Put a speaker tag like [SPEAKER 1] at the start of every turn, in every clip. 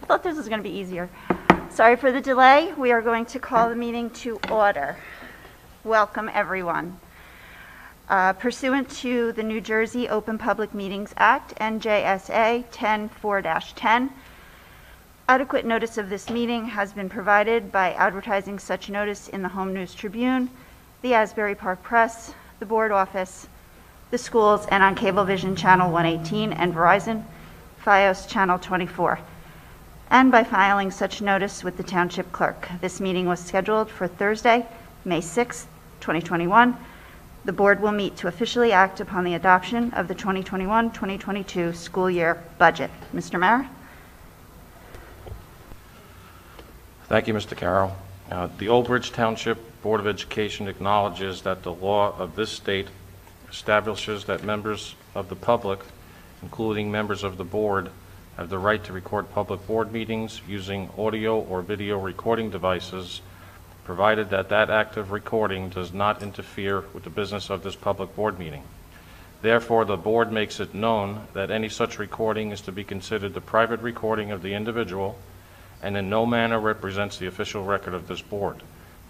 [SPEAKER 1] I thought this was going to be easier. Sorry for the delay. We are going to call the meeting to order. Welcome, everyone. Pursuant to the New Jersey Open Public Meetings Act, NJSA 10-4-10, adequate notice of this meeting has been provided by advertising such notice in the Home News Tribune, the Asbury Park Press, the Board Office, the schools, and on Cablevision Channel 118 and Verizon, Fios Channel 24, and by filing such notice with the Township Clerk. This meeting was scheduled for Thursday, May 6, 2021. The Board will meet to officially act upon the adoption of the 2021-2022 school year budget. Mr. Mara?
[SPEAKER 2] Thank you, Mr. Carroll. The Old Bridge Township Board of Education acknowledges that the law of this state establishes that members of the public, including members of the board, have the right to record public board meetings using audio or video recording devices, provided that that act of recording does not interfere with the business of this public board meeting. Therefore, the board makes it known that any such recording is to be considered the private recording of the individual and in no manner represents the official record of this board.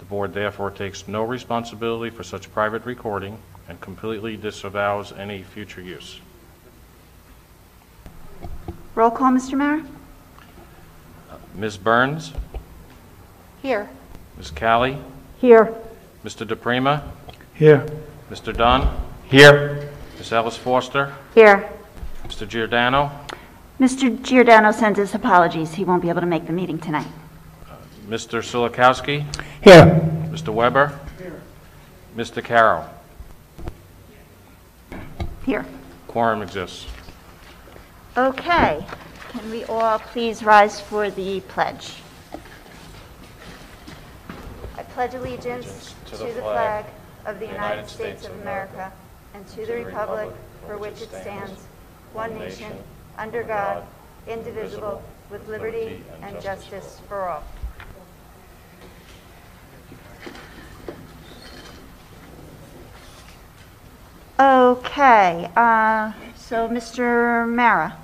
[SPEAKER 2] The board therefore takes no responsibility for such private recording and completely disavows any future use.
[SPEAKER 1] Roll call, Mr. Mara?
[SPEAKER 2] Ms. Burns?
[SPEAKER 1] Here.
[SPEAKER 2] Ms. Callie?
[SPEAKER 1] Here.
[SPEAKER 2] Mr. DePrima?
[SPEAKER 3] Here.
[SPEAKER 2] Mr. Dunn?
[SPEAKER 3] Here.
[SPEAKER 2] Ms. Ellis Foster?
[SPEAKER 1] Here.
[SPEAKER 2] Mr. Giordano?
[SPEAKER 1] Mr. Giordano sends his apologies. He won't be able to make the meeting tonight.
[SPEAKER 2] Mr. Sulikowski?
[SPEAKER 3] Here.
[SPEAKER 2] Mr. Weber? Here. Mr. Carroll?
[SPEAKER 1] Here.
[SPEAKER 2] Quorum exists.
[SPEAKER 1] Okay. Can we all please rise for the pledge? I pledge allegiance to the flag of the United States of America and to the republic for which it stands, one nation, under God, indivisible, with liberty and justice for all. Okay, so Mr. Mara,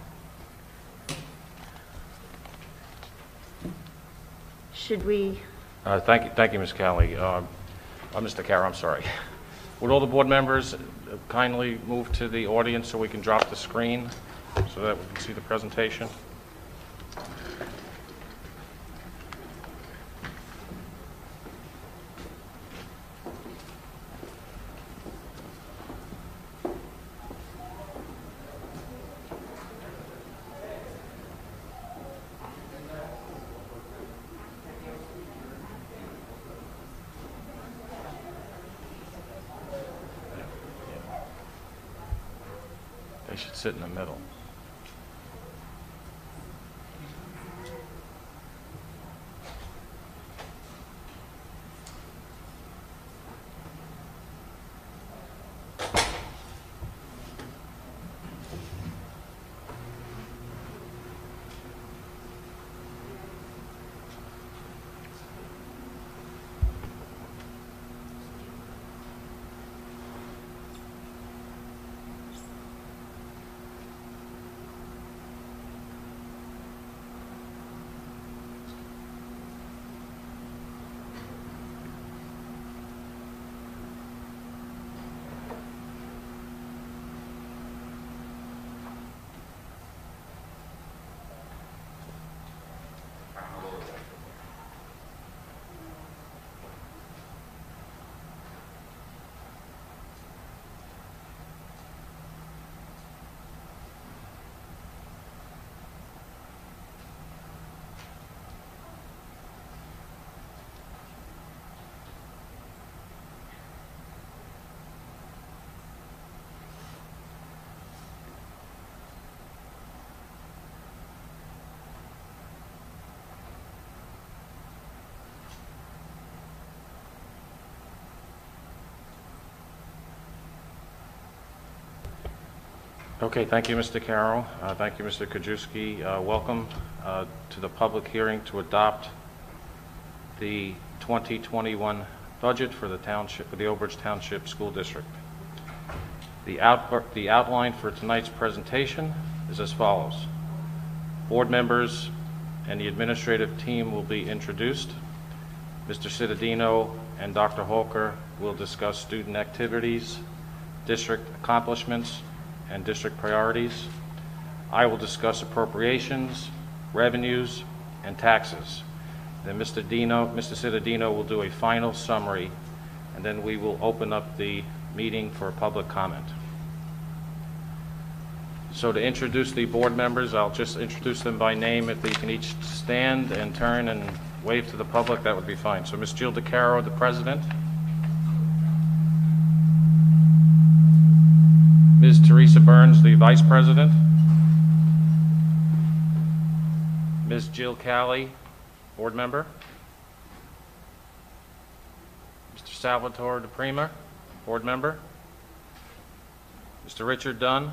[SPEAKER 1] should we?
[SPEAKER 2] Thank you, Ms. Callie. Mr. Carroll, I'm sorry. Would all the board members kindly move to the audience so we can drop the screen so that we can see the presentation? They should sit in the middle. Okay, thank you, Mr. Carroll. Thank you, Mr. Kajewski. Welcome to the public hearing to adopt the 2021 budget for the township, for the Old Bridge Township School District. The outline for tonight's presentation is as follows. Board members and the administrative team will be introduced. Mr. Cittadino and Dr. Holker will discuss student activities, district accomplishments, and district priorities. I will discuss appropriations, revenues, and taxes. Then Mr. Cittadino will do a final summary, and then we will open up the meeting for public comment. So to introduce the board members, I'll just introduce them by name. If they can each stand and turn and wave to the public, that would be fine. So Ms. Jill DeCaro, the president. Ms. Teresa Burns, the vice president. Ms. Jill Calley, board member. Mr. Salvatore DePrima, board member. Mr. Richard Dunn.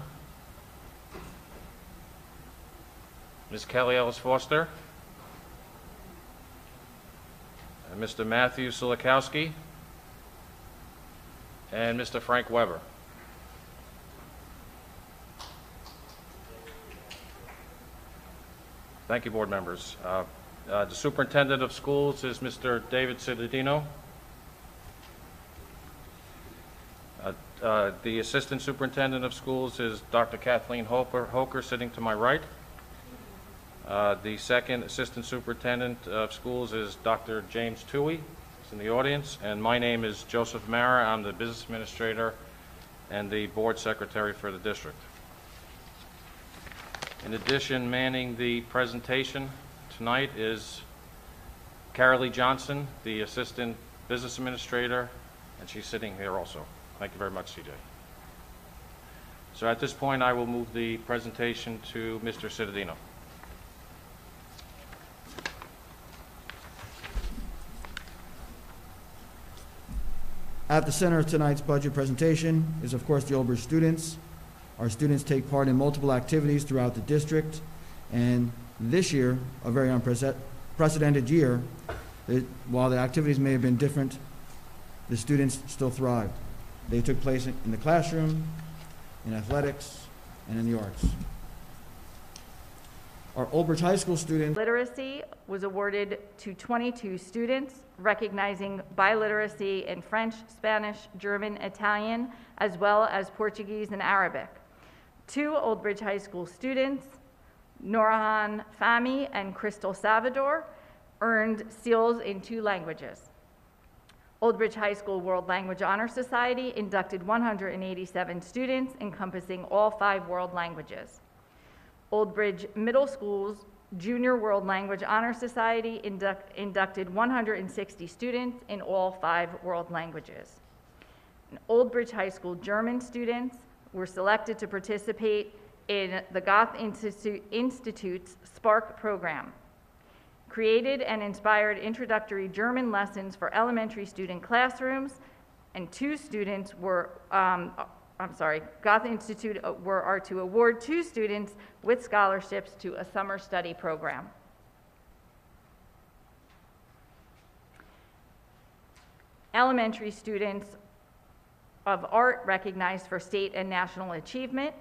[SPEAKER 2] Ms. Kelly Ellis Foster. And Mr. Matthew Silikowski. And Mr. Frank Weber. Thank you, board members. The superintendent of schools is Mr. David Cittadino. The assistant superintendent of schools is Dr. Kathleen Hoker, sitting to my right. The second assistant superintendent of schools is Dr. James Toohey, who's in the audience, and my name is Joseph Mara. I'm the business administrator and the board secretary for the district. In addition, manning the presentation tonight is Carolee Johnson, the assistant business administrator, and she's sitting here also. Thank you very much, CJ. So at this point, I will move the presentation to Mr. Cittadino.
[SPEAKER 3] At the center of tonight's budget presentation is, of course, the Old Bridge students. Our students take part in multiple activities throughout the district, and this year, a very unprecedented year, while the activities may have been different, the students still thrived. They took place in the classroom, in athletics, and in the arts. Our Old Bridge High School students.
[SPEAKER 4] Literacy was awarded to 22 students, recognizing biliteracy in French, Spanish, German, Italian, as well as Portuguese and Arabic. 2 Old Bridge High School students, Norahan Fahmy and Crystal Salvador, earned seals in 2 languages. Old Bridge High School World Language Honor Society inducted 187 students encompassing all 5 world languages. Old Bridge Middle School's Junior World Language Honor Society inducted 160 students in all 5 world languages. And Old Bridge High School German students were selected to participate in the Goethe Institute's SPARK program. Created and inspired introductory German lessons for elementary student classrooms, and 2 students were, Goethe Institute are to award 2 students with scholarships to a summer study program. Elementary students of art recognized for state and national achievement.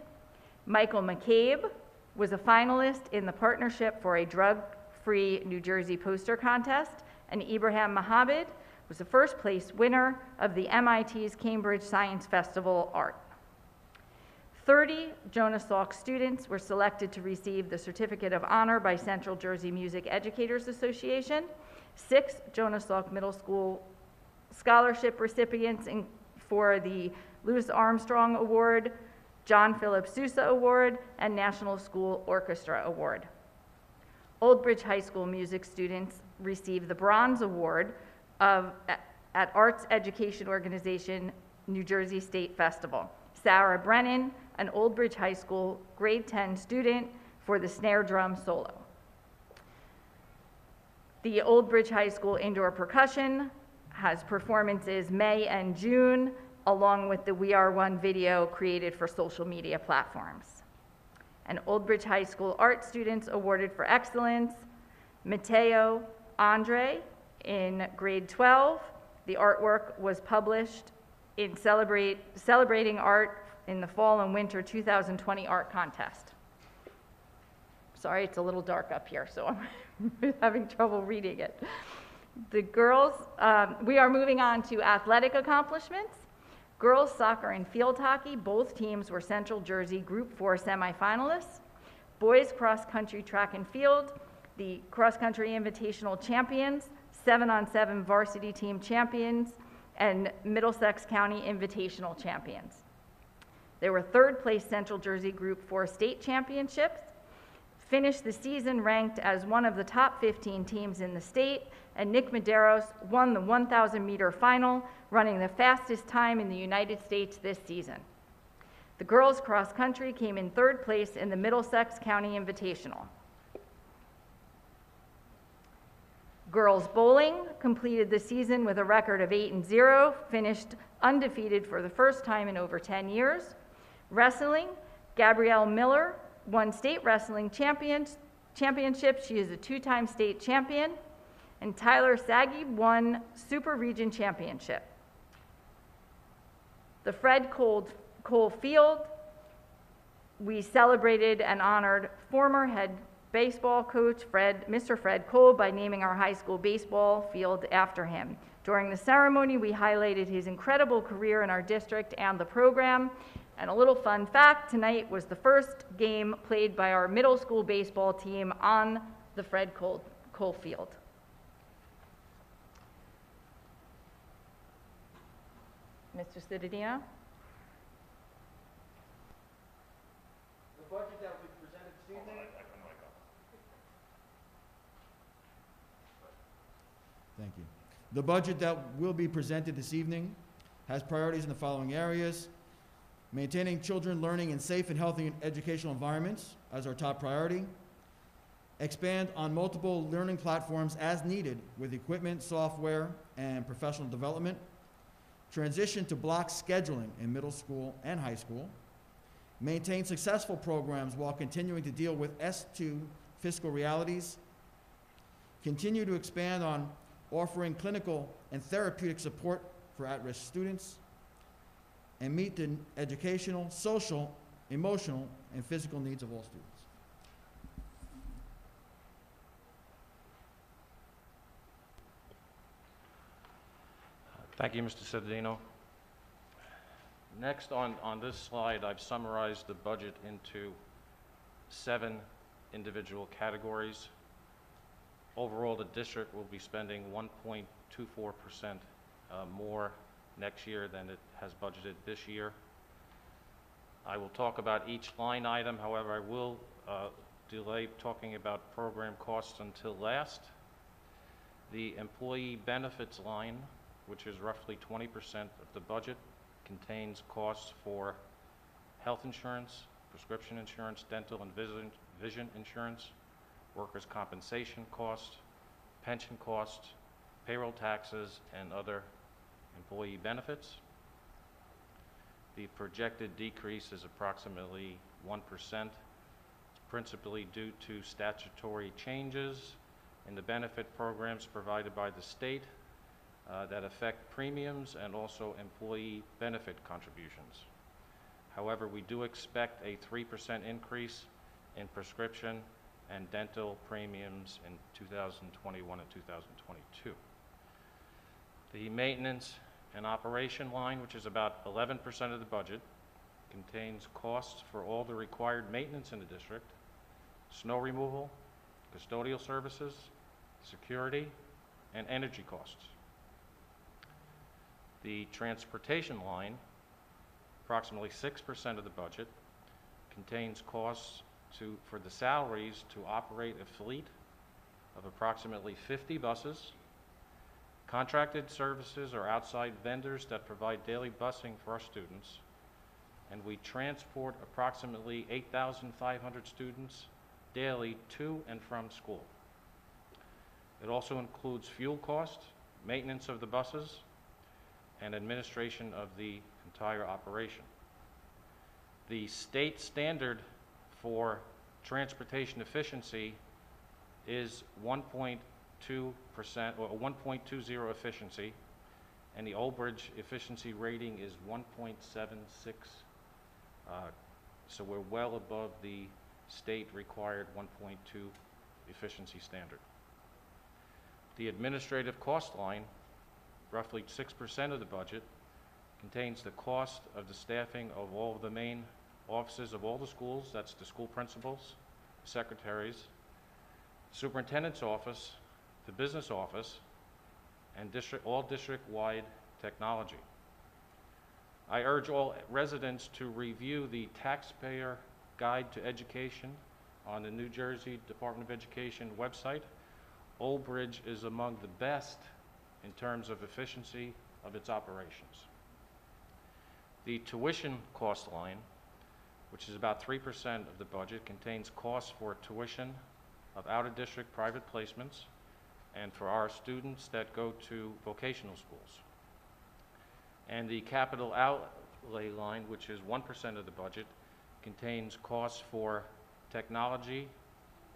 [SPEAKER 4] Michael McCabe was a finalist in the Partnership for a Drug-Free New Jersey poster contest, and Ibrahim Mohammed was the first place winner of the MIT's Cambridge Science Festival Art. 30 Jonas Salk students were selected to receive the Certificate of Honor by Central Jersey Music Educators Association. 6 Jonas Salk Middle School scholarship recipients for the Louis Armstrong Award, John Philip Sousa Award, and National School Orchestra Award. Old Bridge High School music students received the Bronze Award at Arts Education Organization New Jersey State Festival. Sarah Brennan, an Old Bridge High School grade 10 student, for the snare drum solo. The Old Bridge High School indoor percussion has performances May and June, along with the We Are One video created for social media platforms. And Old Bridge High School art students awarded for excellence: Mateo Andre in grade 12. The artwork was published in Celebrating Art in the Fall and Winter 2020 Art Contest. Sorry, it's a little dark up here, so I'm having trouble reading it. The girls, we are moving on to athletic accomplishments. Girls soccer and field hockey, both teams were Central Jersey Group 4 semifinalists. Boys cross country track and field, the cross country invitational champions, 7-on-7 varsity team champions, and Middlesex County invitational champions. There were third place Central Jersey Group 4 state championships, finished the season ranked as one of the top 15 teams in the state, and Nick Medeiros won the 1,000 meter final, running the fastest time in the United States this season. The girls cross country came in third place in the Middlesex County Invitational. Girls bowling completed the season with a record of 8-0, finished undefeated for the first time in over 10 years. Wrestling, Gabrielle Miller won state wrestling championship. She is a 2-time state champion. And Tyler Saggy won Super Region Championship. The Fred Cole Field, we celebrated and honored former head baseball coach Mr. Fred Cole by naming our high school baseball field after him. During the ceremony, we highlighted his incredible career in our district and the program. And a little fun fact, tonight was the first game played by our middle school baseball team on the Fred Cole Field. Mr. Cittadino?
[SPEAKER 3] The budget that will be presented this evening. Thank you. The budget that will be presented this evening has priorities in the following areas. Maintaining children learning in safe and healthy educational environments as our top priority. Expand on multiple learning platforms as needed with equipment, software, and professional development. Transition to block scheduling in middle school and high school. Maintain successful programs while continuing to deal with S2 fiscal realities. Continue to expand on offering clinical and therapeutic support for at-risk students. And meet the educational, social, emotional, and physical needs of all students.
[SPEAKER 2] Thank you, Mr. Cittadino. Next on this slide, I've summarized the budget into 7 individual categories. Overall, the district will be spending 1.24% more next year than it has budgeted this year. I will talk about each line item, however, I will delay talking about program costs until last. The employee benefits line, which is roughly 20% of the budget, contains costs for health insurance, prescription insurance, dental and vision insurance, workers' compensation costs, pension costs, payroll taxes, and other employee benefits. The projected decrease is approximately 1%. It's principally due to statutory changes in the benefit programs provided by the state that affect premiums and also employee benefit contributions. However, we do expect a 3% increase in prescription and dental premiums in 2021 and 2022. The maintenance and operation line, which is about 11% of the budget, contains costs for all the required maintenance in the district, snow removal, custodial services, security, and energy costs. The transportation line, approximately 6% of the budget, contains costs for the salaries to operate a fleet of approximately 50 buses, contracted services or outside vendors that provide daily busing for our students, and we transport approximately 8,500 students daily to and from school. It also includes fuel costs, maintenance of the buses, and administration of the entire operation. The state standard for transportation efficiency is 1.2% or 1.20 efficiency, and the Old Bridge efficiency rating is 1.76. So we're well above the state required 1.2 efficiency standard. The administrative cost line, roughly 6% of the budget, contains the cost of the staffing of all of the main offices of all the schools. That's the school principals, secretaries, superintendent's office, the business office, and all district-wide technology. I urge all residents to review the Taxpayer Guide to Education on the New Jersey Department of Education website. Old Bridge is among the best in terms of efficiency of its operations. The tuition cost line, which is about 3% of the budget, contains costs for tuition of out-of-district private placements and for our students that go to vocational schools. And the capital outlay line, which is 1% of the budget, contains costs for technology,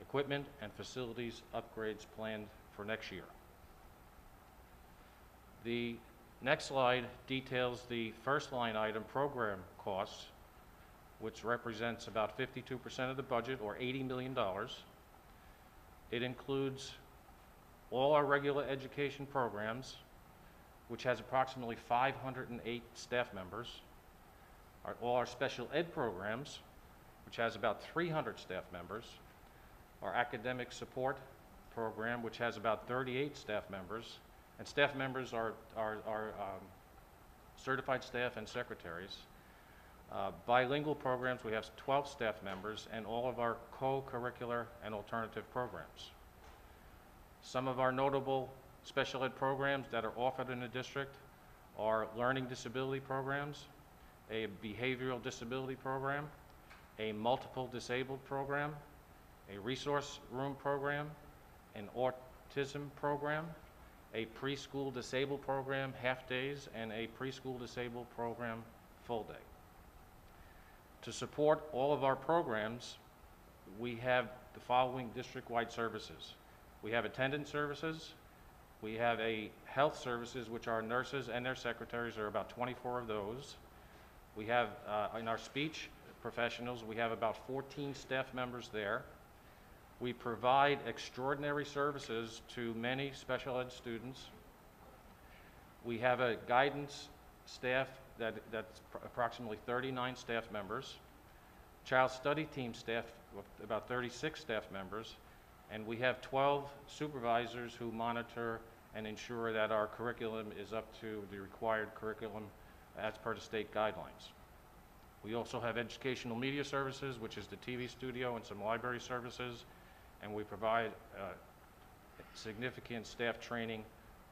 [SPEAKER 2] equipment, and facilities upgrades planned for next year. The next slide details the first line item, program costs, which represents about 52% of the budget, or $80 million. It includes all our regular education programs, which has approximately 508 staff members, all our special ed programs, which has about 300 staff members, our academic support program, which has about 38 staff members, and staff members are certified staff and secretaries. Bilingual programs, we have 12 staff members, and all of our co-curricular and alternative programs. Some of our notable special ed programs that are offered in the district are learning disability programs, a behavioral disability program, a multiple disabled program, a resource room program, an autism program, a preschool disabled program half days, and a preschool disabled program full day. To support all of our programs, we have the following district-wide services. We have attendance services, we have a health services, which our nurses and their secretaries, are about 24 of those. We have, in our speech professionals, we have about 14 staff members there. We provide extraordinary services to many special ed students. We have a guidance staff that's approximately 39 staff members, child study team staff, about 36 staff members, and we have 12 supervisors who monitor and ensure that our curriculum is up to the required curriculum as per the state guidelines. We also have educational media services, which is the TV studio and some library services, and we provide significant staff training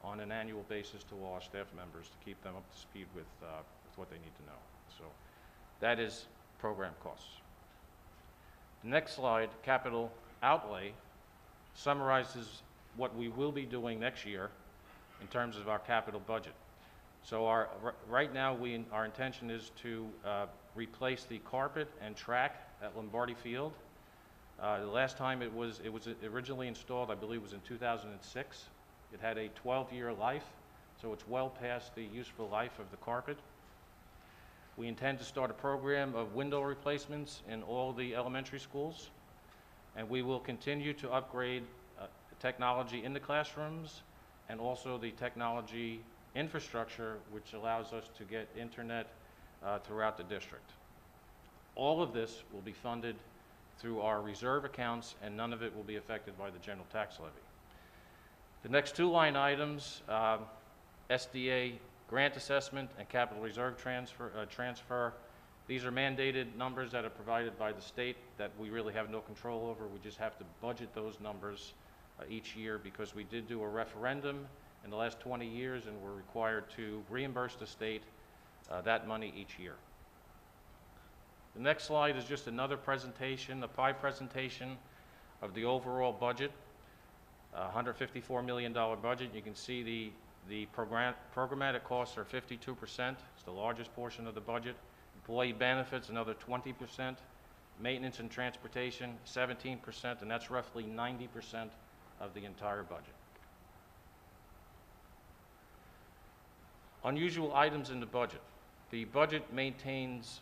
[SPEAKER 2] on an annual basis to all our staff members to keep them up to speed with what they need to know. So that is program costs. The next slide, capital outlay, summarizes what we will be doing next year in terms of our capital budget. So right now, our intention is to replace the carpet and track at Lombardi Field. The last time it was originally installed, I believe, was in 2006. It had a 12-year life, so it's well past the useful life of the carpet. We intend to start a program of window replacements in all the elementary schools, and we will continue to upgrade technology in the classrooms and also the technology infrastructure, which allows us to get internet throughout the district. All of this will be funded through our reserve accounts, and none of it will be affected by the general tax levy. The next two line items, SDA grant assessment and capital reserve transfer. These are mandated numbers that are provided by the state that we really have no control over. We just have to budget those numbers each year because we did do a referendum in the last 20 years and we're required to reimburse the state that money each year. The next slide is just another presentation, a pie presentation of the overall budget, $154 million budget. You can see the programmatic costs are 52%. It's the largest portion of the budget. Employee benefits, another 20%. Maintenance and transportation, 17%, and that's roughly 90% of the entire budget. Unusual items in the budget. The budget maintains,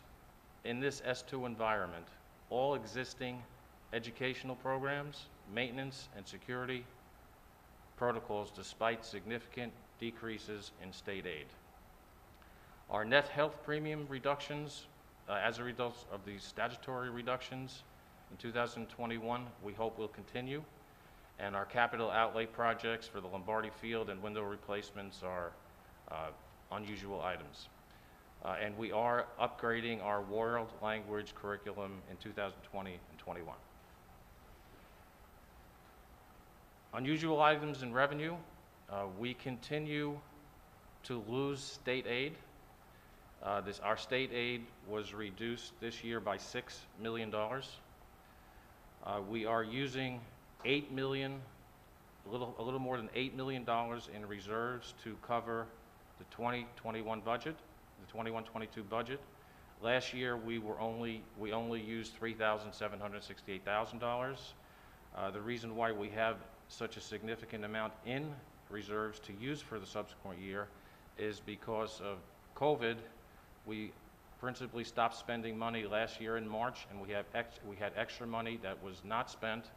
[SPEAKER 2] in this S2 environment, all existing educational programs, maintenance, and security protocols despite significant decreases in state aid. Our net health premium reductions, as a result of the statutory reductions in 2021, we hope will continue. And our capital outlay projects for the Lombardi Field and window replacements are unusual items. And we are upgrading our world language curriculum in 2020 and 21. Unusual items in revenue, we continue to lose state aid. Our state aid was reduced this year by $6 million. We are using $8 million, a little more than $8 million in reserves to cover the 2021 budget, the 21-22 budget. Last year we only used $3,768,000. The reason why we have such a significant amount in reserves to use for the subsequent year is because of COVID. We principally stopped spending money last year in March, and we had extra money that was not spent.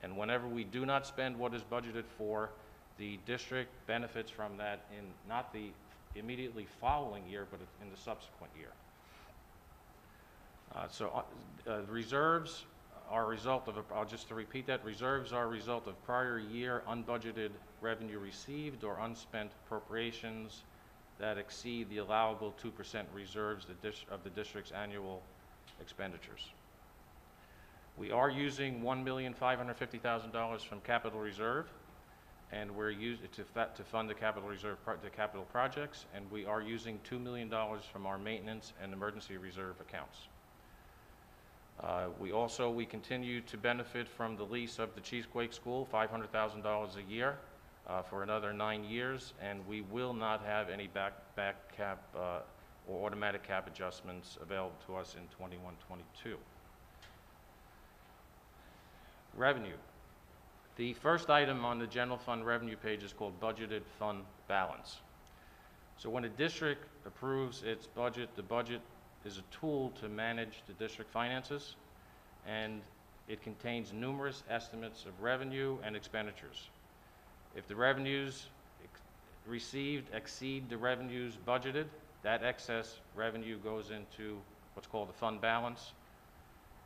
[SPEAKER 2] And whenever we do not spend what is budgeted for, the district benefits from that in not the immediately following year, but in the subsequent year. Reserves are a result of, just to repeat that, reserves are a result of prior year unbudgeted revenue received or unspent appropriations that exceed the allowable 2% reserves of the district's annual expenditures. We are using $1,550,000 from capital reserve, and we're using it to fund the capital reserve, the capital projects, and we are using $2 million from our maintenance and emergency reserve accounts. We continue to benefit from the lease of the Cheesequake School, $500,000 a year for another 9 years, and we will not have any back cap or automatic cap adjustments available to us in 21-22. Revenue. The first item on the general fund revenue page is called budgeted fund balance. So when a district approves its budget, the budget is a tool to manage the district finances, and it contains numerous estimates of revenue and expenditures. If the revenues received exceed the revenues budgeted, that excess revenue goes into what's called the fund balance.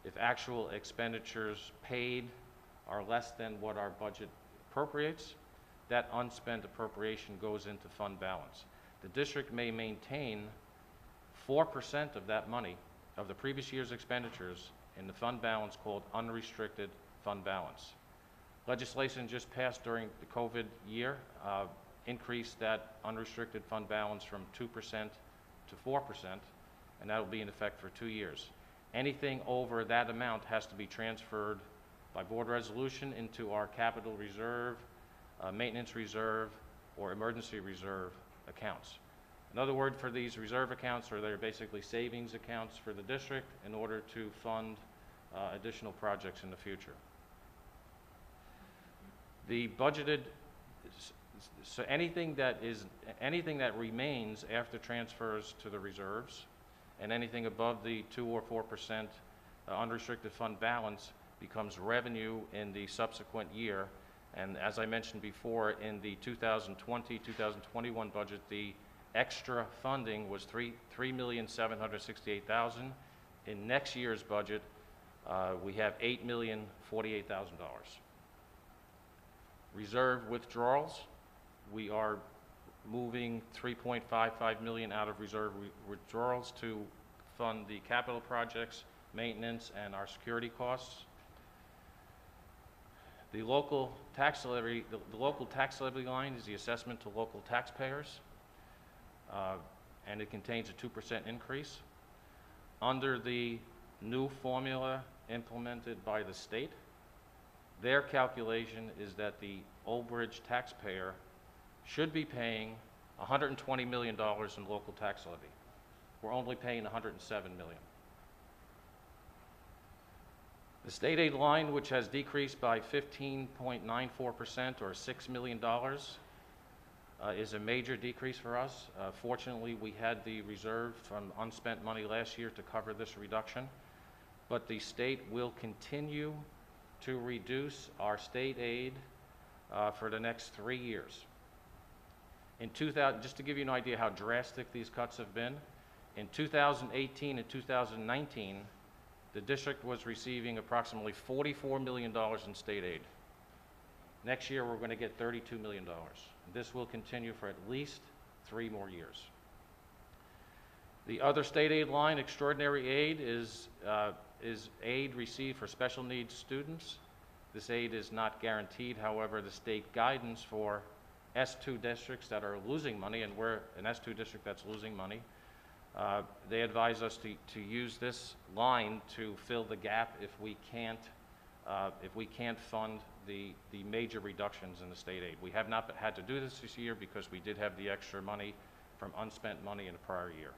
[SPEAKER 2] If actual expenditures paid are less than what our budget appropriates, that unspent appropriation goes into fund balance. The district may maintain 4% of that money, of the previous year's expenditures, in the fund balance called unrestricted fund balance. Legislation just passed during the COVID year increased that unrestricted fund balance from 2% to 4%, and that will be in effect for 2 years. Anything over that amount has to be transferred by board resolution into our capital reserve, maintenance reserve, or emergency reserve accounts. Another word for these reserve accounts are they're basically savings accounts for the district in order to fund additional projects in the future. The budgeted, so anything that remains after transfers to the reserves and anything above the 2 or 4% unrestricted fund balance becomes revenue in the subsequent year. And as I mentioned before, in the 2020-2021 budget, the extra funding was $3,768,000. In next year's budget, we have $8,048,000. Reserve withdrawals, we are moving $3.55 million out of reserve withdrawals to fund the capital projects, maintenance, and our security costs. The local tax levy, the local tax levy line is the assessment to local taxpayers, and it contains a 2% increase. Under the new formula implemented by the state, their calculation is that the Old Bridge taxpayer should be paying $120 million in local tax levy. We're only paying $107 million. The state aid line, which has decreased by 15.94% or $6 million, is a major decrease for us. Fortunately, we had the reserve from unspent money last year to cover this reduction, but the state will continue to reduce our state aid for the next 3 years. In 2000, just to give you an idea how drastic these cuts have been, in 2018 and 2019, the district was receiving approximately $44 million in state aid. Next year, we're going to get $32 million. And this will continue for at least 3 more years. The other state aid line, extraordinary aid, is aid received for special needs students. This aid is not guaranteed. However, the state guidance for S2 districts that are losing money, and we're an S2 district that's losing money, they advise us to use this line to fill the gap if we can't fund the major reductions in the state aid. We have not had to do this year because we did have the extra money from unspent money in the prior year.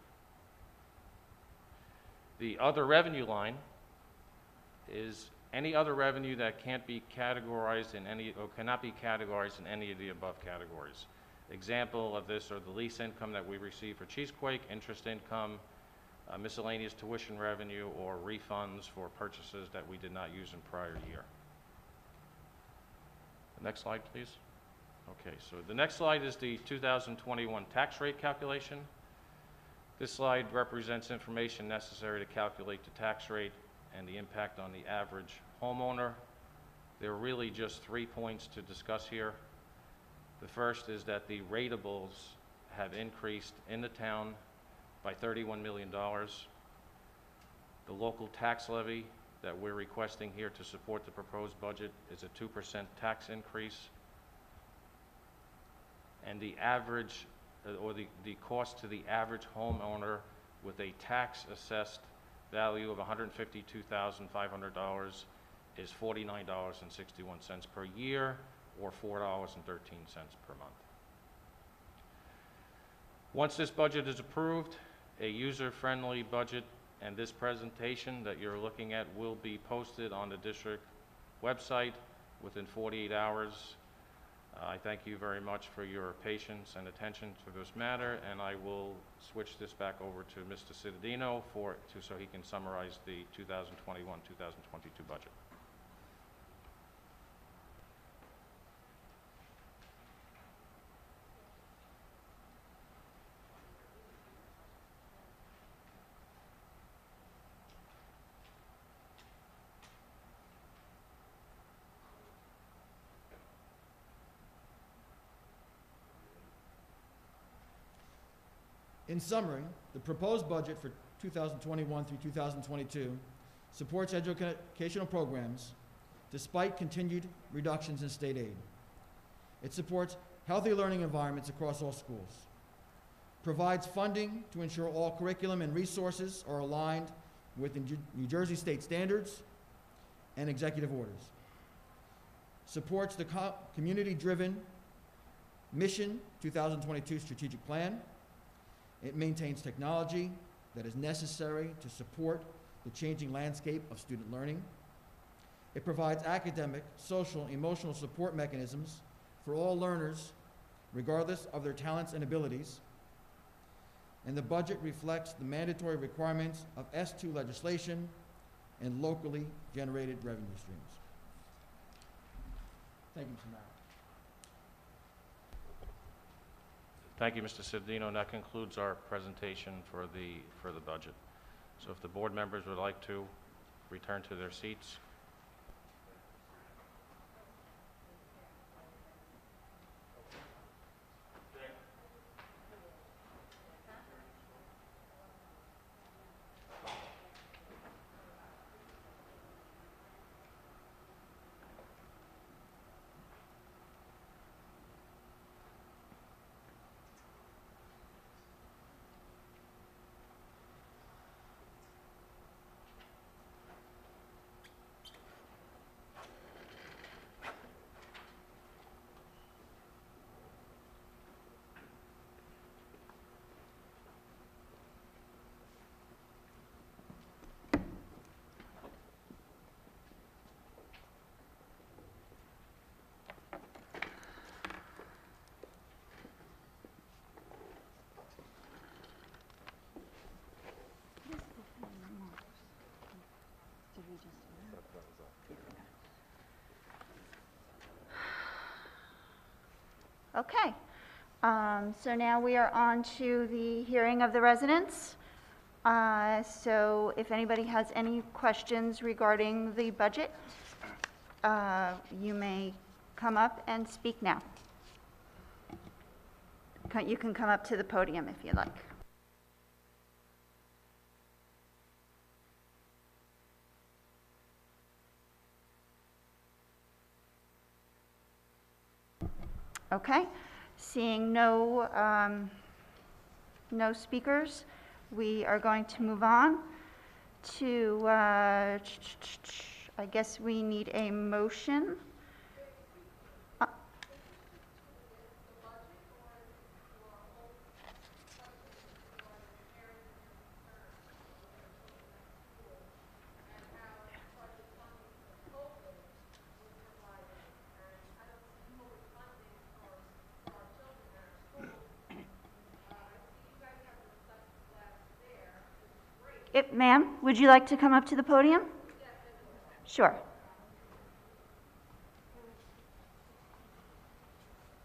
[SPEAKER 2] The other revenue line is any other revenue that can't be categorized in any, or cannot be categorized in any of the above categories. Example of this are the lease income that we receive for Cheesequake, interest income, miscellaneous tuition revenue, or refunds for purchases that we did not use in prior year. The next slide, please. Okay, so the next slide is the 2021 tax rate calculation. This slide represents information necessary to calculate the tax rate and the impact on the average homeowner. There are really just 3 points to discuss here. The first is that the ratables have increased in the town by $31 million. The local tax levy that we're requesting here to support the proposed budget is a 2% tax increase. And the average, or the cost to the average homeowner with a tax assessed value of $152,500 is $49.61 per year, or $4.13 per month. Once this budget is approved, a user-friendly budget and this presentation that you're looking at will be posted on the district website within 48 hours. I thank you very much for your patience and attention to this matter, and I will switch this back over to Mr. Cittadino so he can summarize the 2021-2022 budget.
[SPEAKER 3] In summary, the proposed budget for 2021 through 2022 supports educational programs despite continued reductions in state aid. It supports healthy learning environments across all schools, provides funding to ensure all curriculum and resources are aligned with New Jersey state standards and executive orders, supports the community-driven Mission 2022 strategic plan. It maintains technology that is necessary to support the changing landscape of student learning. It provides academic, social, emotional support mechanisms for all learners, regardless of their talents and abilities. And the budget reflects the mandatory requirements of S2 legislation and locally generated revenue streams. Thank you, Mr. Mayor.
[SPEAKER 2] Thank you, Mr. Cittadino, and that concludes our presentation for the budget. So if the board members would like to return to their seats.
[SPEAKER 1] Did we just do that? Yeah, okay. Okay. So now we are on to the hearing of the residents. So if anybody has any questions regarding the budget, you may come up and speak now. You can come up to the podium if you like. Okay, seeing no speakers, we are going to move on to, I guess we need a motion. Ma'am, would you like to come up to the podium? Sure.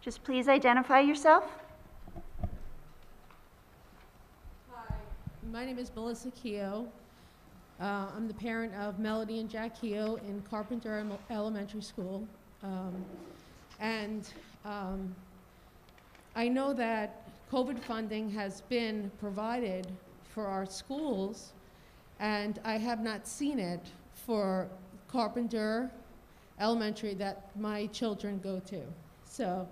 [SPEAKER 1] Just please identify yourself.
[SPEAKER 5] Hi, my name is Melissa Keogh. I'm the parent of Melody and Jack Keogh in Carpenter Elementary School. I know that COVID funding has been provided for our schools, and I have not seen it for Carpenter Elementary that my children go to. So,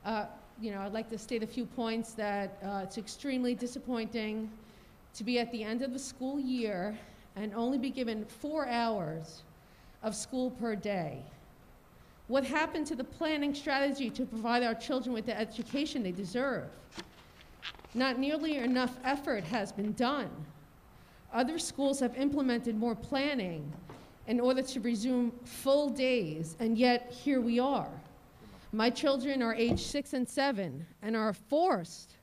[SPEAKER 5] I'd like to state a few points that it's extremely disappointing to be at the end of the school year and only be given 4 hours of school per day. What happened to the planning strategy to provide our children with the education they deserve? Not nearly enough effort has been done. Other schools have implemented more planning in order to resume full days, and yet here we are. My children are age 6 and 7 and are forced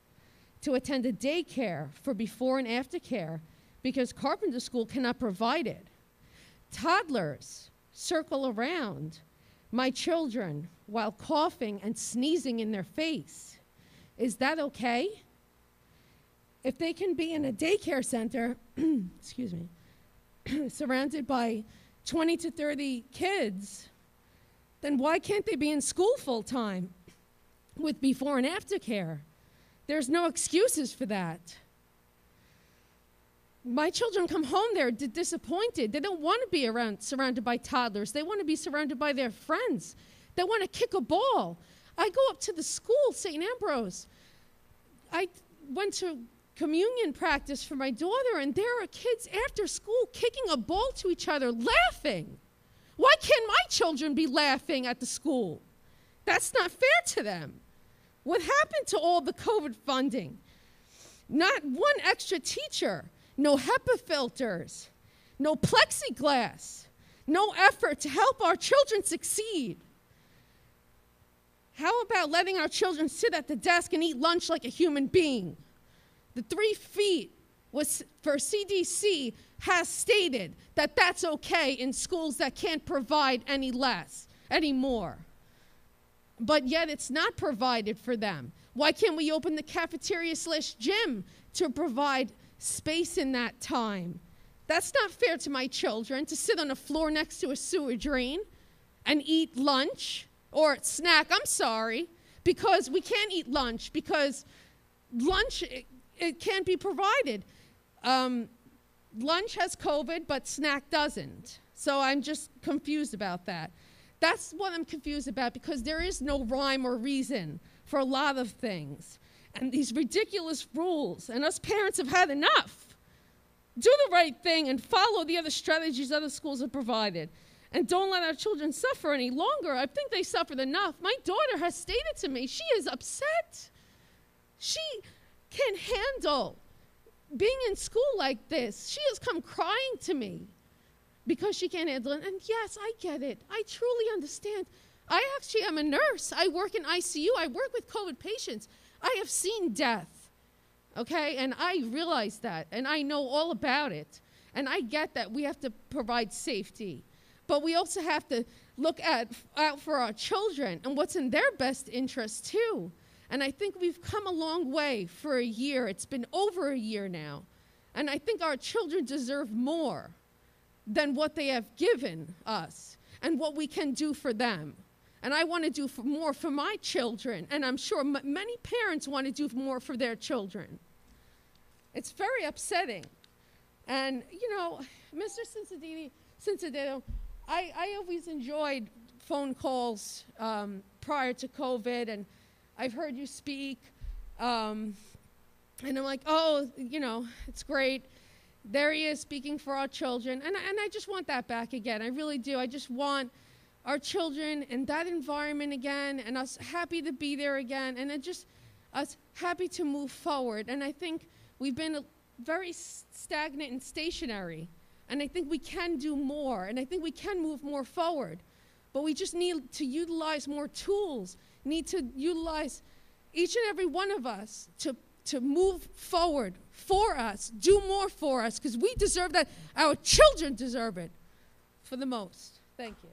[SPEAKER 5] to attend a daycare for before and after care because Carpenter School cannot provide it. Toddlers circle around my children while coughing and sneezing in their face. Is that okay? If they can be in a daycare center, excuse me, surrounded by 20 to 30 kids, then why can't they be in school full time with before and after care? There's no excuses for that. My children come home there disappointed. They don't want to be surrounded by toddlers. They want to be surrounded by their friends. They want to kick a ball. I go up to the school, St. Ambrose. I went to communion practice for my daughter, and there are kids after school kicking a ball to each other, laughing. Why can't my children be laughing at the school? That's not fair to them. What happened to all the COVID funding? Not one extra teacher, no HEPA filters, no plexiglass, no effort to help our children succeed. How about letting our children sit at the desk and eat lunch like a human being? The 3 feet was for CDC has stated that that's okay in schools that can't provide any less, anymore. But yet it's not provided for them. Why can't we open the cafeteria/gym to provide space in that time? That's not fair to my children to sit on the floor next to a sewer drain and eat lunch or snack, I'm sorry, because we can't eat lunch because lunch, it can't be provided. Lunch has COVID, but snack doesn't. So I'm just confused about that. That's what I'm confused about, because there is no rhyme or reason for a lot of things. And these ridiculous rules, and us parents have had enough. Do the right thing and follow the other strategies other schools have provided. And don't let our children suffer any longer. I think they suffered enough. My daughter has stated to me she is upset. She can't handle being in school like this. She has come crying to me because she can't handle it. And yes, I get it. I truly understand. I actually am a nurse. I work in ICU. I work with COVID patients. I have seen death, okay? And I realize that, and I know all about it. And I get that we have to provide safety. But we also have to look out for our children and what's in their best interest too. And I think we've come a long way for a year. It's been over a year now. And I think our children deserve more than what they have given us and what we can do for them. And I want to do more for my children, and I'm sure many parents want to do more for their children. It's very upsetting. And, you know, Mr. Cincinnati, I always enjoyed phone calls prior to COVID, and I've heard you speak, and I'm like, oh, you know, it's great. There he is speaking for our children, and I just want that back again. I really do. I just want our children in that environment again, and us happy to be there again, and us happy to move forward. And I think we've been very stagnant and stationary, and I think we can do more, and I think we can move more forward. But we just need to utilize more tools, need to utilize each and every one of us to move forward for us, do more for us, because we deserve that. Our children deserve it for the most. Thank you.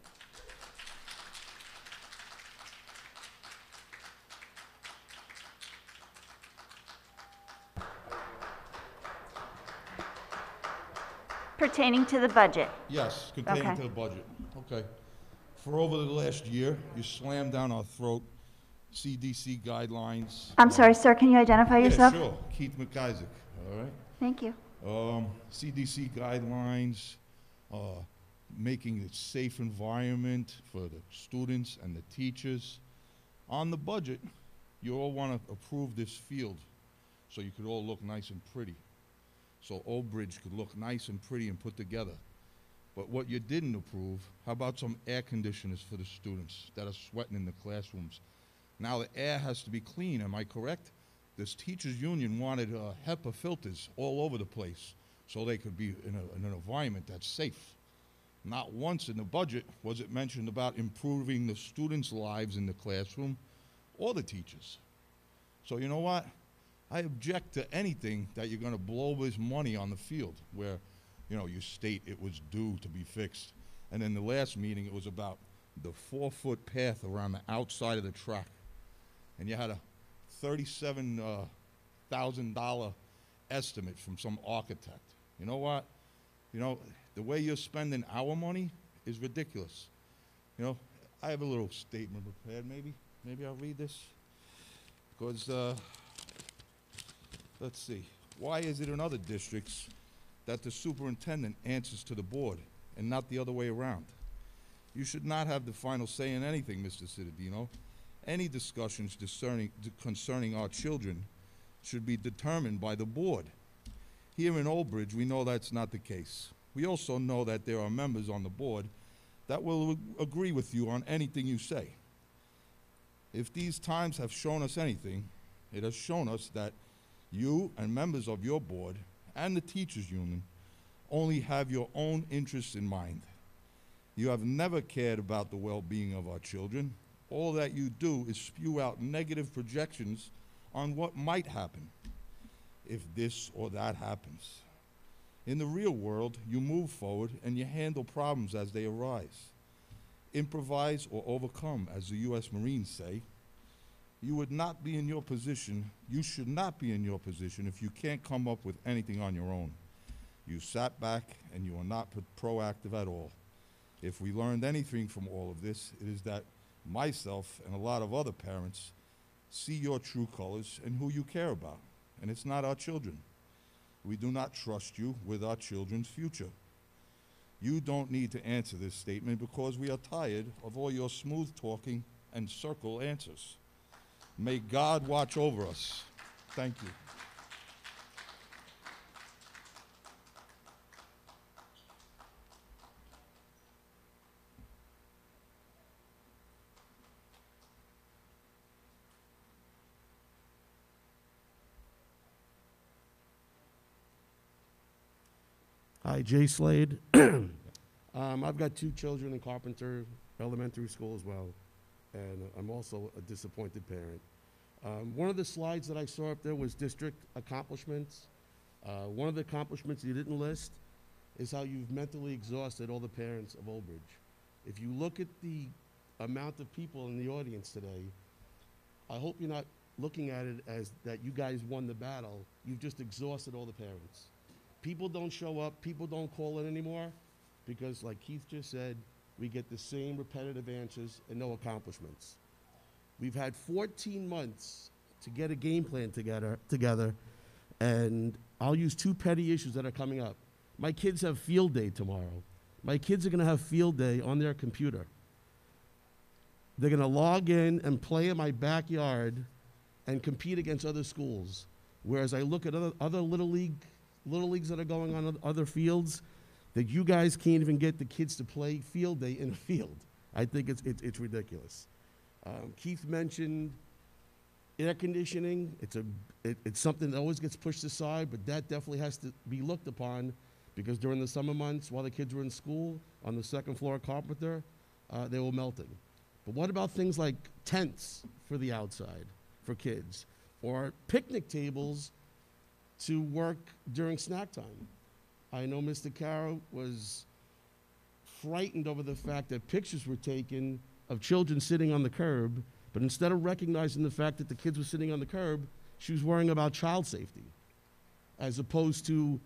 [SPEAKER 1] Pertaining to the budget.
[SPEAKER 6] Yes, containing
[SPEAKER 1] Okay.
[SPEAKER 6] to the budget. Okay. For over the last year, you slammed down our throat CDC guidelines.
[SPEAKER 1] I'm sorry, sir, can you identify yourself?
[SPEAKER 6] Yeah, sure. Keith McIsaac, all right?
[SPEAKER 1] Thank you.
[SPEAKER 6] CDC guidelines, making a safe environment for the students and the teachers. On the budget, you all want to approve this field so you could all look nice and pretty. So Old Bridge could look nice and pretty and put together. But what you didn't approve, how about some air conditioners for the students that are sweating in the classrooms? Now the air has to be clean, am I correct? This teachers union wanted HEPA filters all over the place so they could be in an environment that's safe. Not once in the budget was it mentioned about improving the students' lives in the classroom or the teachers. So you know what? I object to anything that you're going to blow this money on the field where, you know, you state it was due to be fixed. And then the last meeting, it was about the 4-foot path around the outside of the track. And you had a $37,000 estimate from some architect. You know what? You know, the way you're spending our money is ridiculous. You know, I have a little statement prepared, maybe. Maybe I'll read this. Because, let's see. Why is it in other districts that the superintendent answers to the board and not the other way around? You should not have the final say in anything, Mr. Cittadino. Any discussions concerning our children should be determined by the board. Here in Old Bridge, we know that's not the case. We also know that there are members on the board that will agree with you on anything you say. If these times have shown us anything, it has shown us that you and members of your board and the teachers union only have your own interests in mind. You have never cared about the well-being of our children. All that you do is spew out negative projections on what might happen if this or that happens. In the real world, you move forward and you handle problems as they arise. Improvise or overcome, as the U.S. Marines say. You would not be in your position, you should not be in your position if you can't come up with anything on your own. You sat back and you are not proactive at all. If we learned anything from all of this, it is that myself and a lot of other parents see your true colors and who you care about, and it's not our children. We do not trust you with our children's future. You don't need to answer this statement because we are tired of all your smooth talking and circle answers. May God watch over us. Thank you.
[SPEAKER 7] Hi, Jay Slade. I've got 2 children in Carpenter Elementary School as well, and I'm also a disappointed parent. One of the slides that I saw up there was district accomplishments. One of the accomplishments you didn't list is how you've mentally exhausted all the parents of Old Bridge. If you look at the amount of people in the audience today, I hope you're not looking at it as that you guys won the battle. You've just exhausted all the parents. People don't show up, people don't call in anymore, because like Keith just said, we get the same repetitive answers and no accomplishments. We've had 14 months to get a game plan together, and I'll use two petty issues that are coming up. My kids have field day tomorrow. My kids are gonna have field day on their computer. They're gonna log in and play in my backyard and compete against other schools. Whereas I look at other little leagues that are going on other fields, that you guys can't even get the kids to play field day in a field. I think it's ridiculous. Keith mentioned air conditioning. It's something that always gets pushed aside, but that definitely has to be looked upon, because during the summer months, while the kids were in school, on the second floor at Carpenter, they were melting. But what about things like tents for the outside for kids, or picnic tables to work during snack time? I know Mr. Caro was frightened over the fact that pictures were taken of children sitting on the curb, but instead of recognizing the fact that the kids were sitting on the curb, she was worrying about child safety, as opposed to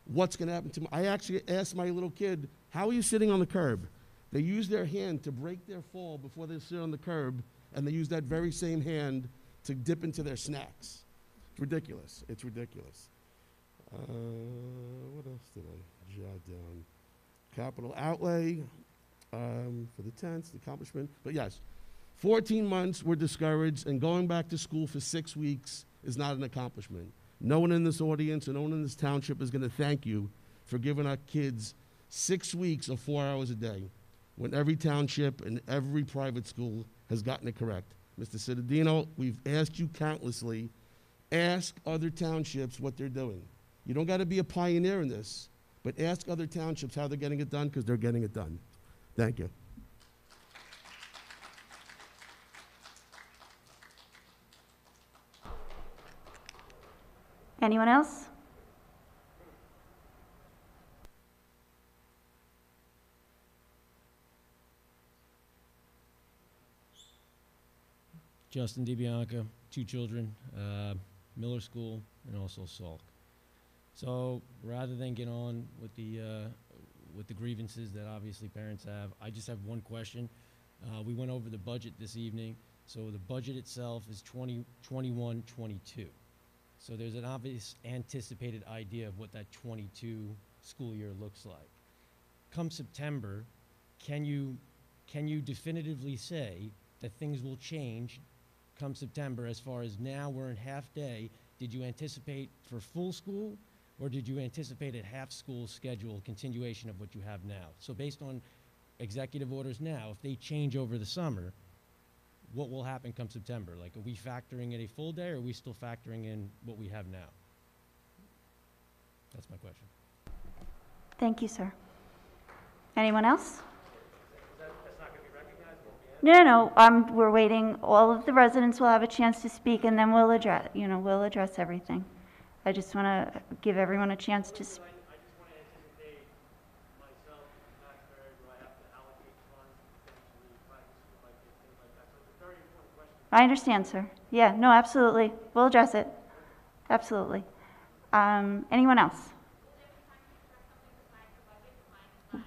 [SPEAKER 7] what's going to happen to me. I actually asked my little kid, how are you sitting on the curb? They use their hand to break their fall before they sit on the curb, and they use that very same hand to dip into their snacks. It's ridiculous. It's ridiculous. What else did I jot down? Capital outlay for the tents, the accomplishment. But yes, 14 months we're discouraged, and going back to school for 6 weeks is not an accomplishment. No one in this audience and no one in this township is going to thank you for giving our kids 6 weeks of 4 hours a day, when every township and every private school has gotten it correct. Mr. Cittadino, we've asked you countlessly, ask other townships what they're doing. You don't got to be a pioneer in this, but ask other townships how they're getting it done, because they're getting it done. Thank you.
[SPEAKER 1] Anyone else?
[SPEAKER 8] Justin DiBianca, 2 children, Miller School and also Salk. So rather than get on with the grievances that obviously parents have, I just have one question. We went over the budget this evening. So the budget itself is 21-22. So there's an obvious anticipated idea of what that 22 school year looks like. Come September, can you definitively say that things will change come September, as far as now we're in half day? Did you anticipate for full school, or did you anticipate a half school schedule continuation of what you have now? So based on executive orders now, if they change over the summer, what will happen come September? Like, are we factoring in a full day, or are we still factoring in what we have now? That's my question.
[SPEAKER 1] Thank you, sir. Anyone else? No. We're waiting. All of the residents will have a chance to speak, and then we'll address everything. I just want to give everyone a chance to speak.
[SPEAKER 9] I just want to anticipate myself, the taxpayer, do I have to allocate funds, potentially private school budget, things like that. So it's a very important question.
[SPEAKER 1] I understand, sir. Yeah, no, absolutely. We'll address it. Absolutely. Anyone else?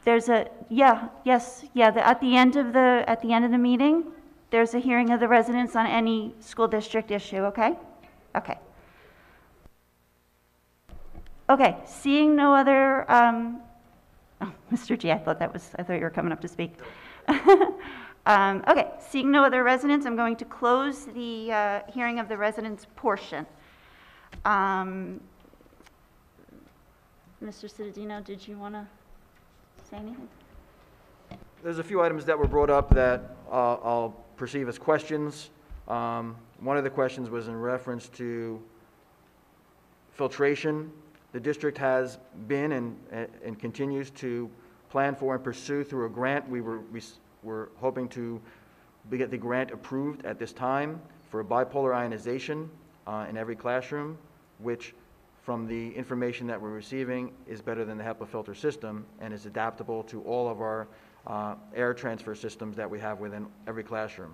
[SPEAKER 1] There's a, yes, at the end of the meeting, there's a hearing of the residents on any school district issue, okay? Okay. Okay, seeing no other, Mr. G, I thought you were coming up to speak. Okay, seeing no other residents, I'm going to close the hearing of the residents portion. Mr. Cittadino, did you want to say anything?
[SPEAKER 10] There's a few items that were brought up that I'll perceive as questions. One of the questions was in reference to filtration. The district has been and continues to plan for and pursue through a grant. We're hoping to get the grant approved at this time for bipolar ionization in every classroom, which from the information that we're receiving is better than the HEPA filter system and is adaptable to all of our air transfer systems that we have within every classroom.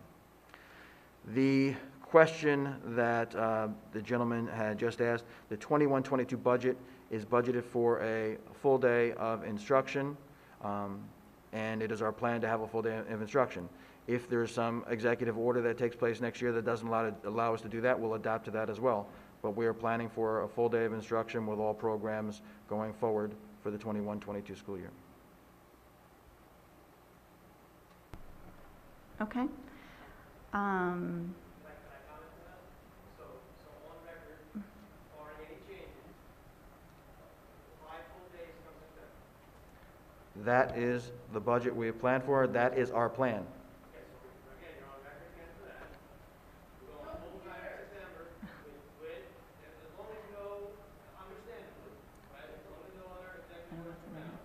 [SPEAKER 10] The question that the gentleman had just asked, the 21-22 budget is budgeted for a full day of instruction, and it is our plan to have a full day of instruction. If there's some executive order that takes place next year that doesn't allow us to do that, we'll adapt to that as well. But we are planning for a full day of instruction with all programs going forward for the 21-22 school year.
[SPEAKER 1] Okay.
[SPEAKER 9] Can I comment to that? So on record, barring any changes, 5 full days come September.
[SPEAKER 10] That is the budget we have planned for. That is our plan.
[SPEAKER 9] Okay, so again, you're on record again for that. We're going full time in September with, as long as no, understandably, right, as long as no other executive orders come out,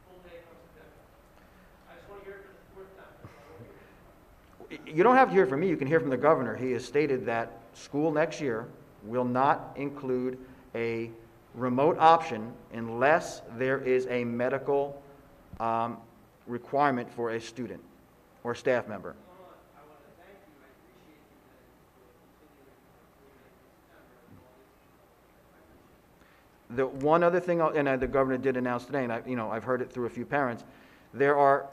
[SPEAKER 9] full day comes September. I just want to hear it for the fourth time.
[SPEAKER 10] You don't have to hear from me, you can hear from the governor. He has stated that school next year will not include a remote option unless there is a medical requirement for a student or staff member.
[SPEAKER 9] I want to thank you. I appreciate you that it's continuing.
[SPEAKER 10] The one other thing, and the governor did announce today, and I've heard it through a few parents, there are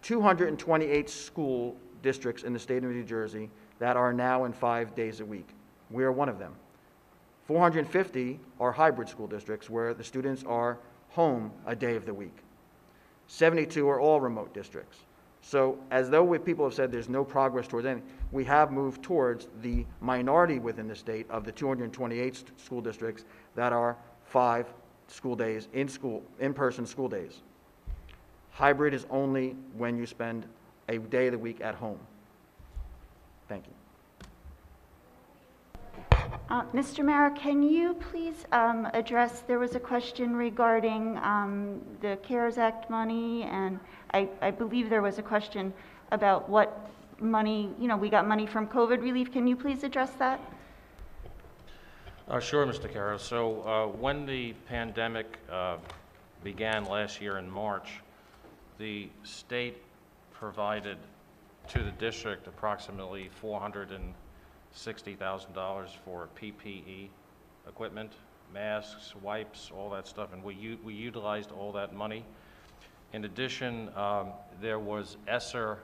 [SPEAKER 10] 228 school districts in the state of New Jersey that are now in 5 days a week. We are one of them. 450 are hybrid school districts where the students are home a day of the week. 72 are all remote districts. So as though people have said there's no progress towards anything, we have moved towards the minority within the state of the 228 school districts that are 5 school days, in-person school days. Hybrid is only when you spend a day of the week at home. Thank you.
[SPEAKER 1] Mr. Mara, can you please address, there was a question regarding the CARES Act money, and I believe there was a question about what money, we got money from COVID relief. Can you please address that?
[SPEAKER 2] Sure, Mr. Caro. So when the pandemic began last year in March, the state provided to the district approximately $460,000 for PPE equipment, masks, wipes, all that stuff, and we utilized all that money. In addition, there was ESSER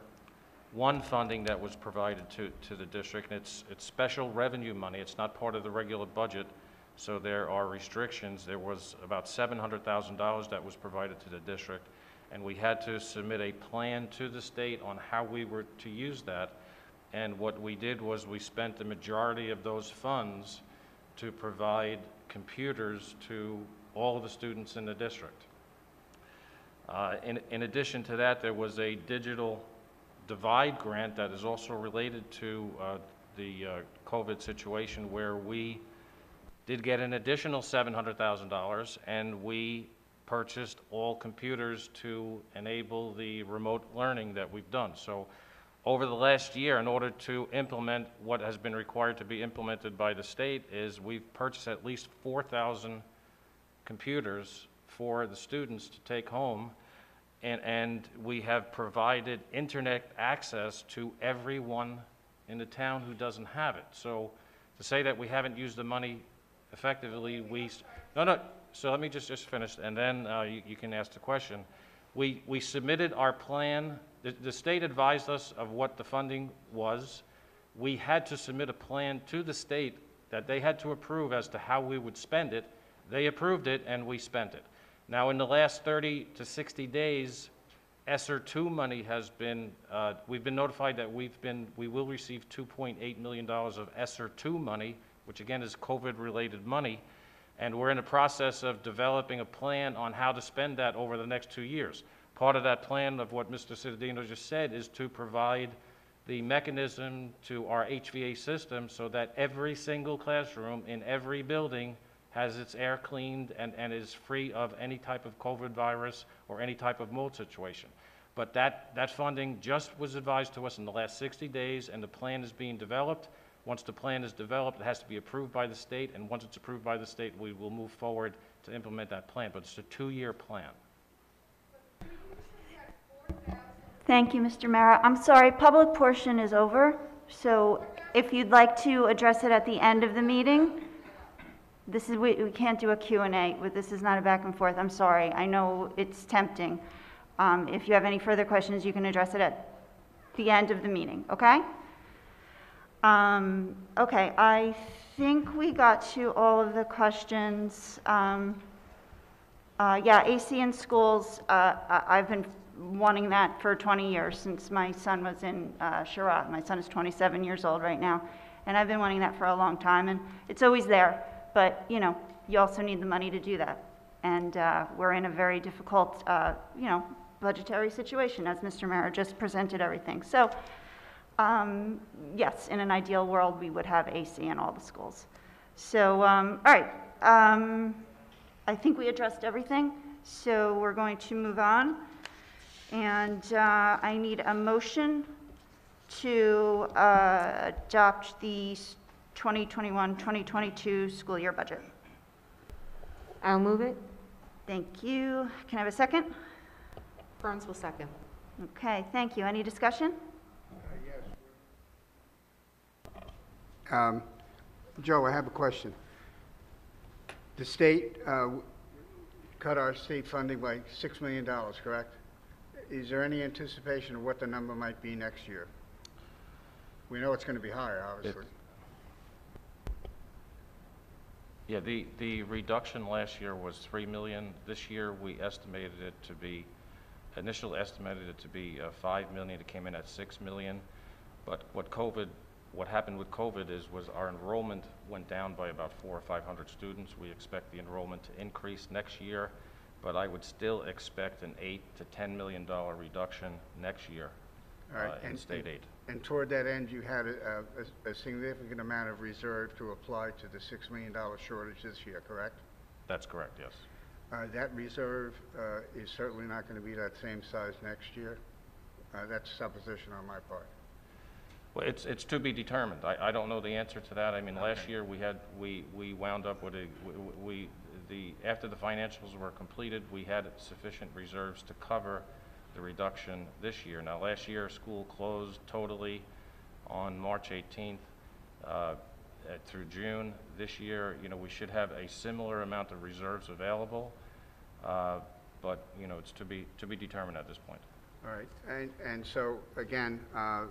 [SPEAKER 2] 1 funding that was provided to the district, and it's special revenue money. It's not part of the regular budget, so there are restrictions. There was about $700,000 that was provided to the district, and we had to submit a plan to the state on how we were to use that. And what we did was we spent the majority of those funds to provide computers to all of the students in the district. In addition to that, there was a digital divide grant that is also related to the COVID situation, where we did get an additional $700,000, and we purchased all computers to enable the remote learning that we've done. So over the last year, in order to implement what has been required to be implemented by the state, is we've purchased at least 4,000 computers for the students to take home, and we have provided internet access to everyone in the town who doesn't have it. So to say that we haven't used the money effectively, so let me just finish, and then you can ask the question. We submitted our plan. The state advised us of what the funding was. We had to submit a plan to the state that they had to approve as to how we would spend it. They approved it, and we spent it. Now, in the last 30 to 60 days, ESSER 2 money has been, we've been notified that we will receive $2.8 million of ESSER 2 money, which again is COVID-related money, and we're in the process of developing a plan on how to spend that over the next 2 years. Part of that plan of what Mr. Cittadino just said is to provide the mechanism to our HVA system so that every single classroom in every building has its air cleaned and is free of any type of COVID virus or any type of mold situation. But that funding just was advised to us in the last 60 days, and the plan is being developed. Once the plan is developed, it has to be approved by the state, and once it's approved by the state, we will move forward to implement that plan, but it's a 2-year plan.
[SPEAKER 1] Thank you, Mr. Mara. I'm sorry, public portion is over, so if you'd like to address it at the end of the meeting, we can't do a Q&A. This is not a back and forth. I'm sorry. I know it's tempting. If you have any further questions, you can address it at the end of the meeting, okay? Okay, I think we got to all of the questions. Yeah, AC in schools, I've been wanting that for 20 years since my son was in Shirah. My son is 27 years old right now, and I've been wanting that for a long time, and it's always there, but, you know, you also need the money to do that. And we're in a very difficult, you know, budgetary situation, as Mr. Mara just presented everything. So, yes, in an ideal world, we would have AC in all the schools. So, all right, I think we addressed everything, so we're going to move on. And I need a motion to adopt the 2021-2022 school year budget.
[SPEAKER 11] I'll move it.
[SPEAKER 1] Thank you. Can I have a second?
[SPEAKER 11] Burns will second.
[SPEAKER 1] Okay, thank you. Any discussion?
[SPEAKER 12] Joe, I have a question. The state cut our state funding by $6 million, correct? Is there any anticipation of what the number might be next year? We know it's going to be higher, obviously.
[SPEAKER 2] Yeah, the reduction last year was $3 million. This year, we estimated it to be, initially estimated it to be $5 million. It came in at $6 million. But what happened with COVID was our enrollment went down by about 400 or 500 students. We expect the enrollment to increase next year, but I would still expect an $8 to $10 million reduction next year in state aid.
[SPEAKER 12] And toward that end, you had a significant amount of reserve to apply to the $6 million shortage this year, correct?
[SPEAKER 2] That's correct, yes.
[SPEAKER 12] That reserve is certainly not going to be that same size next year. That's supposition on my part.
[SPEAKER 2] Well, it's to be determined. I don't know the answer to that. I mean, last year we wound up with after the financials were completed, we had sufficient reserves to cover the reduction this year. Now, last year school closed totally on March 18th through June. This year, you know, we should have a similar amount of reserves available, but you know, it's to be determined at this point.
[SPEAKER 12] All right, and so again, I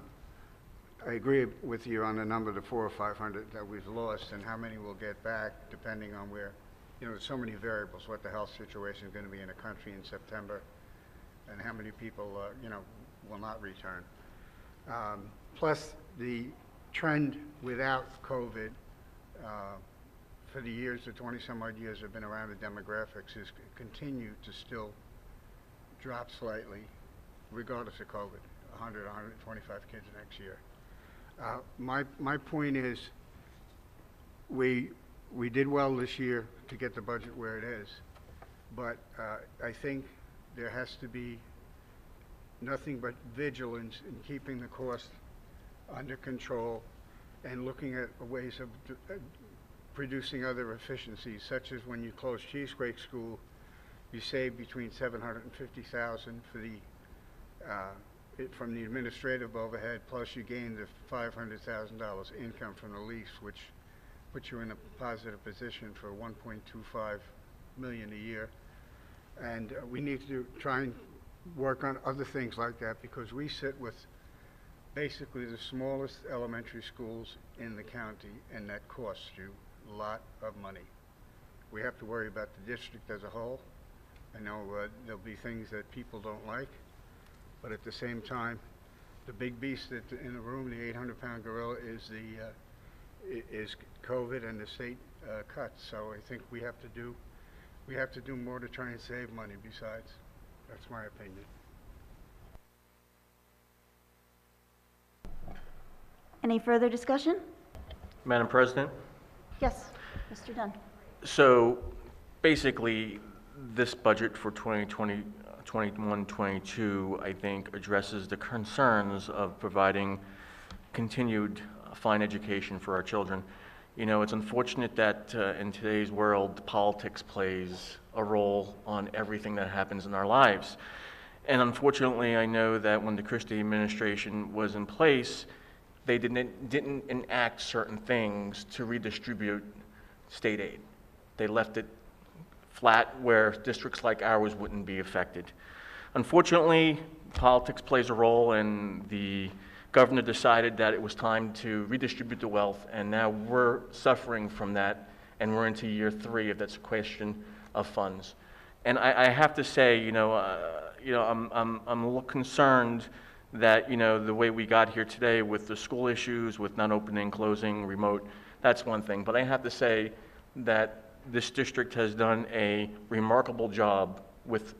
[SPEAKER 12] agree with you on the number, the 400 or 500 that we've lost, and how many we'll get back, depending on where, you know, there's so many variables, what the health situation is going to be in the country in September, and how many people, you know, will not return. Plus, the trend without COVID for the years, the 20-some-odd years have been around, the demographics is continue to still drop slightly, regardless of COVID, 100, 125 kids next year. My point is, we did well this year to get the budget where it is, but I think there has to be nothing but vigilance in keeping the cost under control and looking at ways of producing other efficiencies, such as when you close Cheesequake School, you save between $750,000 for the from the administrative overhead, plus you gain the $500,000 income from the lease, which puts you in a positive position for $1.25 million a year. And we need to try and work on other things like that, because we sit with basically the smallest elementary schools in the county, and that costs you a lot of money. We have to worry about the district as a whole. I know there'll be things that people don't like, but at the same time, the big beast in the room, the 800-pound gorilla, is COVID and the state cuts. So I think we have to do more to try and save money. Besides, that's my opinion.
[SPEAKER 1] Any further discussion?
[SPEAKER 13] Madam President?
[SPEAKER 1] Yes, Mr. Dunn.
[SPEAKER 13] So basically, this budget for 2021-22, I think, addresses the concerns of providing continued a fine education for our children. You know, it's unfortunate that in today's world, politics plays a role on everything that happens in our lives. And unfortunately, I know that when the Christie administration was in place, they didn't enact certain things to redistribute state aid. They left it flat where districts like ours wouldn't be affected. Unfortunately, politics plays a role, and the governor decided that it was time to redistribute the wealth, and now we're suffering from that, and we're into year 3 of that sequestration of funds. And I have to say, I'm a little concerned that, the way we got here today with the school issues, with not opening, closing, remote, that's one thing. But I have to say that this district has done a remarkable job with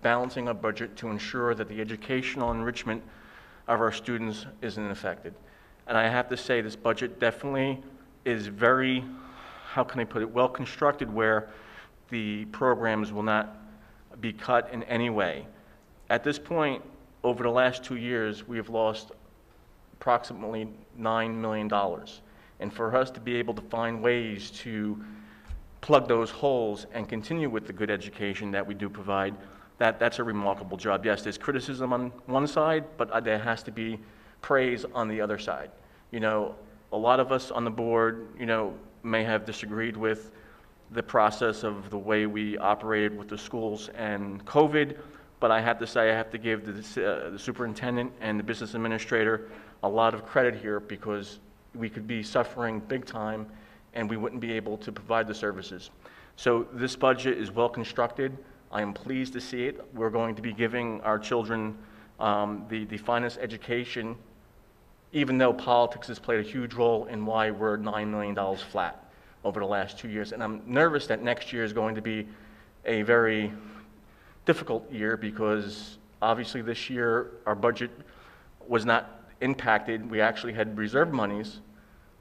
[SPEAKER 13] balancing a budget to ensure that the educational enrichment of our students isn't affected. And I have to say this budget definitely is very, how can I put it, well constructed, where the programs will not be cut in any way. At this point, over the last 2 years, we have lost approximately $9 million. And for us to be able to find ways to plug those holes and continue with the good education that we do provide, that's a remarkable job. Yes, there's criticism on one side, but there has to be praise on the other side. A lot of us on the board, may have disagreed with the process of the way we operated with the schools and COVID, but I have to say I have to give the superintendent and the business administrator a lot of credit here, because we could be suffering big time and we wouldn't be able to provide the services. So this budget is well constructed. I am pleased to see it. We're going to be giving our children the finest education, even though politics has played a huge role in why we're $9 million flat over the last 2 years. And I'm nervous that next year is going to be a very difficult year, because obviously this year our budget was not impacted. We actually had reserve monies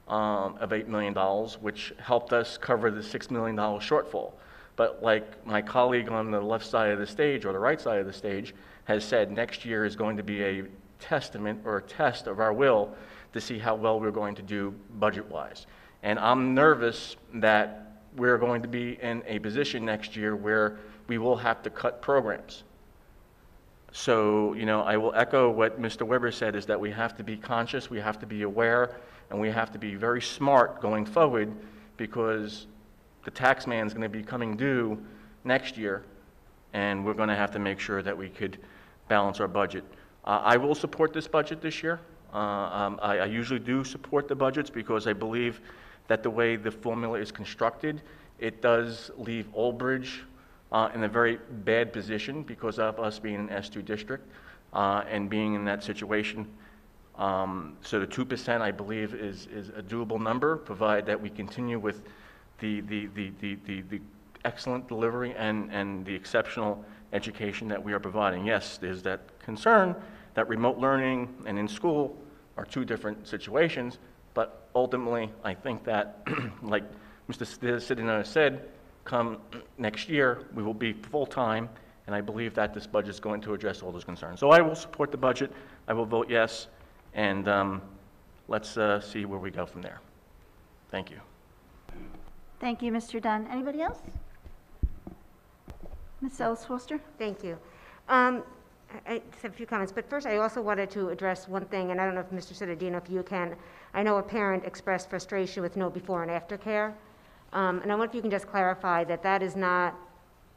[SPEAKER 13] of $8 million, which helped us cover the $6 million shortfall. But like my colleague on the left side of the stage, or the right side of the stage, has said, next year is going to be a testament or a test of our will to see how well we're going to do budget-wise. And I'm nervous that we're going to be in a position next year where we will have to cut programs. So, I will echo what Mr. Weber said, is that we have to be conscious, we have to be aware, and we have to be very smart going forward, because the tax man is going to be coming due next year, and we're going to have to make sure that we could balance our budget. I will support this budget this year. I usually do support the budgets, because I believe that the way the formula is constructed, it does leave Old Bridge in a very bad position because of us being an S2 district and being in that situation. So the 2%, I believe, is a doable number, provided that we continue with the excellent delivery and the exceptional education that we are providing. Yes, there's that concern that remote learning and in school are 2 different situations, but ultimately, I think that, like Mr. Citino said, come next year, we will be full-time, and I believe that this budget is going to address all those concerns. So I will support the budget. I will vote yes, and let's see where we go from there. Thank you.
[SPEAKER 1] Thank you, Mr. Dunn. Anybody else? Ms. Ellis Foster?
[SPEAKER 11] Thank you. I just have a few comments, but first I also wanted to address one thing, and I don't know if Mr. Cittadino, if you can. I know a parent expressed frustration with no before and after care, and I wonder if you can just clarify that that is not,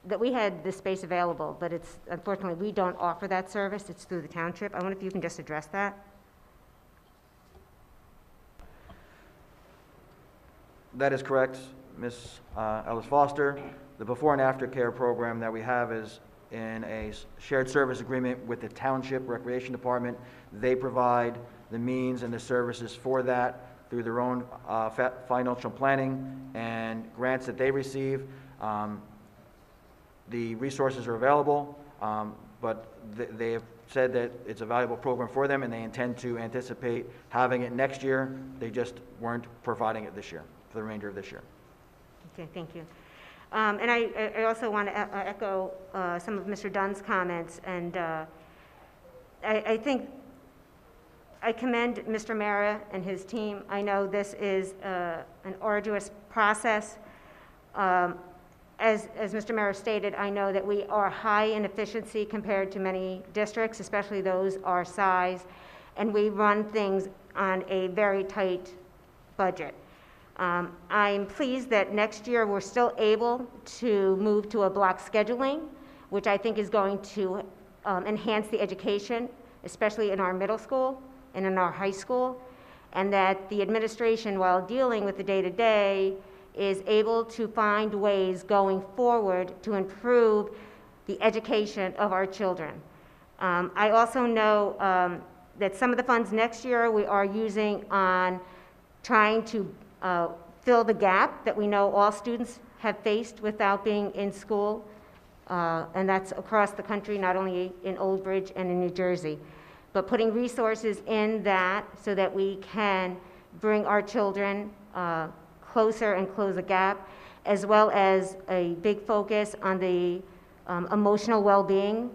[SPEAKER 11] that we had this space available, but it's, unfortunately, we don't offer that service. It's through the township. I wonder if you can just address that.
[SPEAKER 10] That is correct, Ms. Ellis Foster. The before and after care program that we have is in a shared service agreement with the Township Recreation Department. They provide the means and the services for that through their own financial planning and grants that they receive. The resources are available, but they have said that it's a valuable program for them, and they intend to anticipate having it next year. They just weren't providing it this year, for the remainder of this year.
[SPEAKER 11] Okay, thank you. And I also want to echo some of Mr. Dunn's comments, and I think I commend Mr. Mara and his team. I know this is an arduous process. As Mr. Mara stated, I know that we are high in efficiency compared to many districts, especially those our size, and we run things on a very tight budget. I'm pleased that next year we're still able to move to a block scheduling, which I think is going to enhance the education, especially in our middle school and in our high school, and that the administration, while dealing with the day-to-day, is able to find ways going forward to improve the education of our children. I also know that some of the funds next year we are using on trying to fill the gap that we know all students have faced without being in school, and that's across the country, not only in Old Bridge and in New Jersey, but putting resources in that so that we can bring our children closer and close the gap, as well as a big focus on the emotional well-being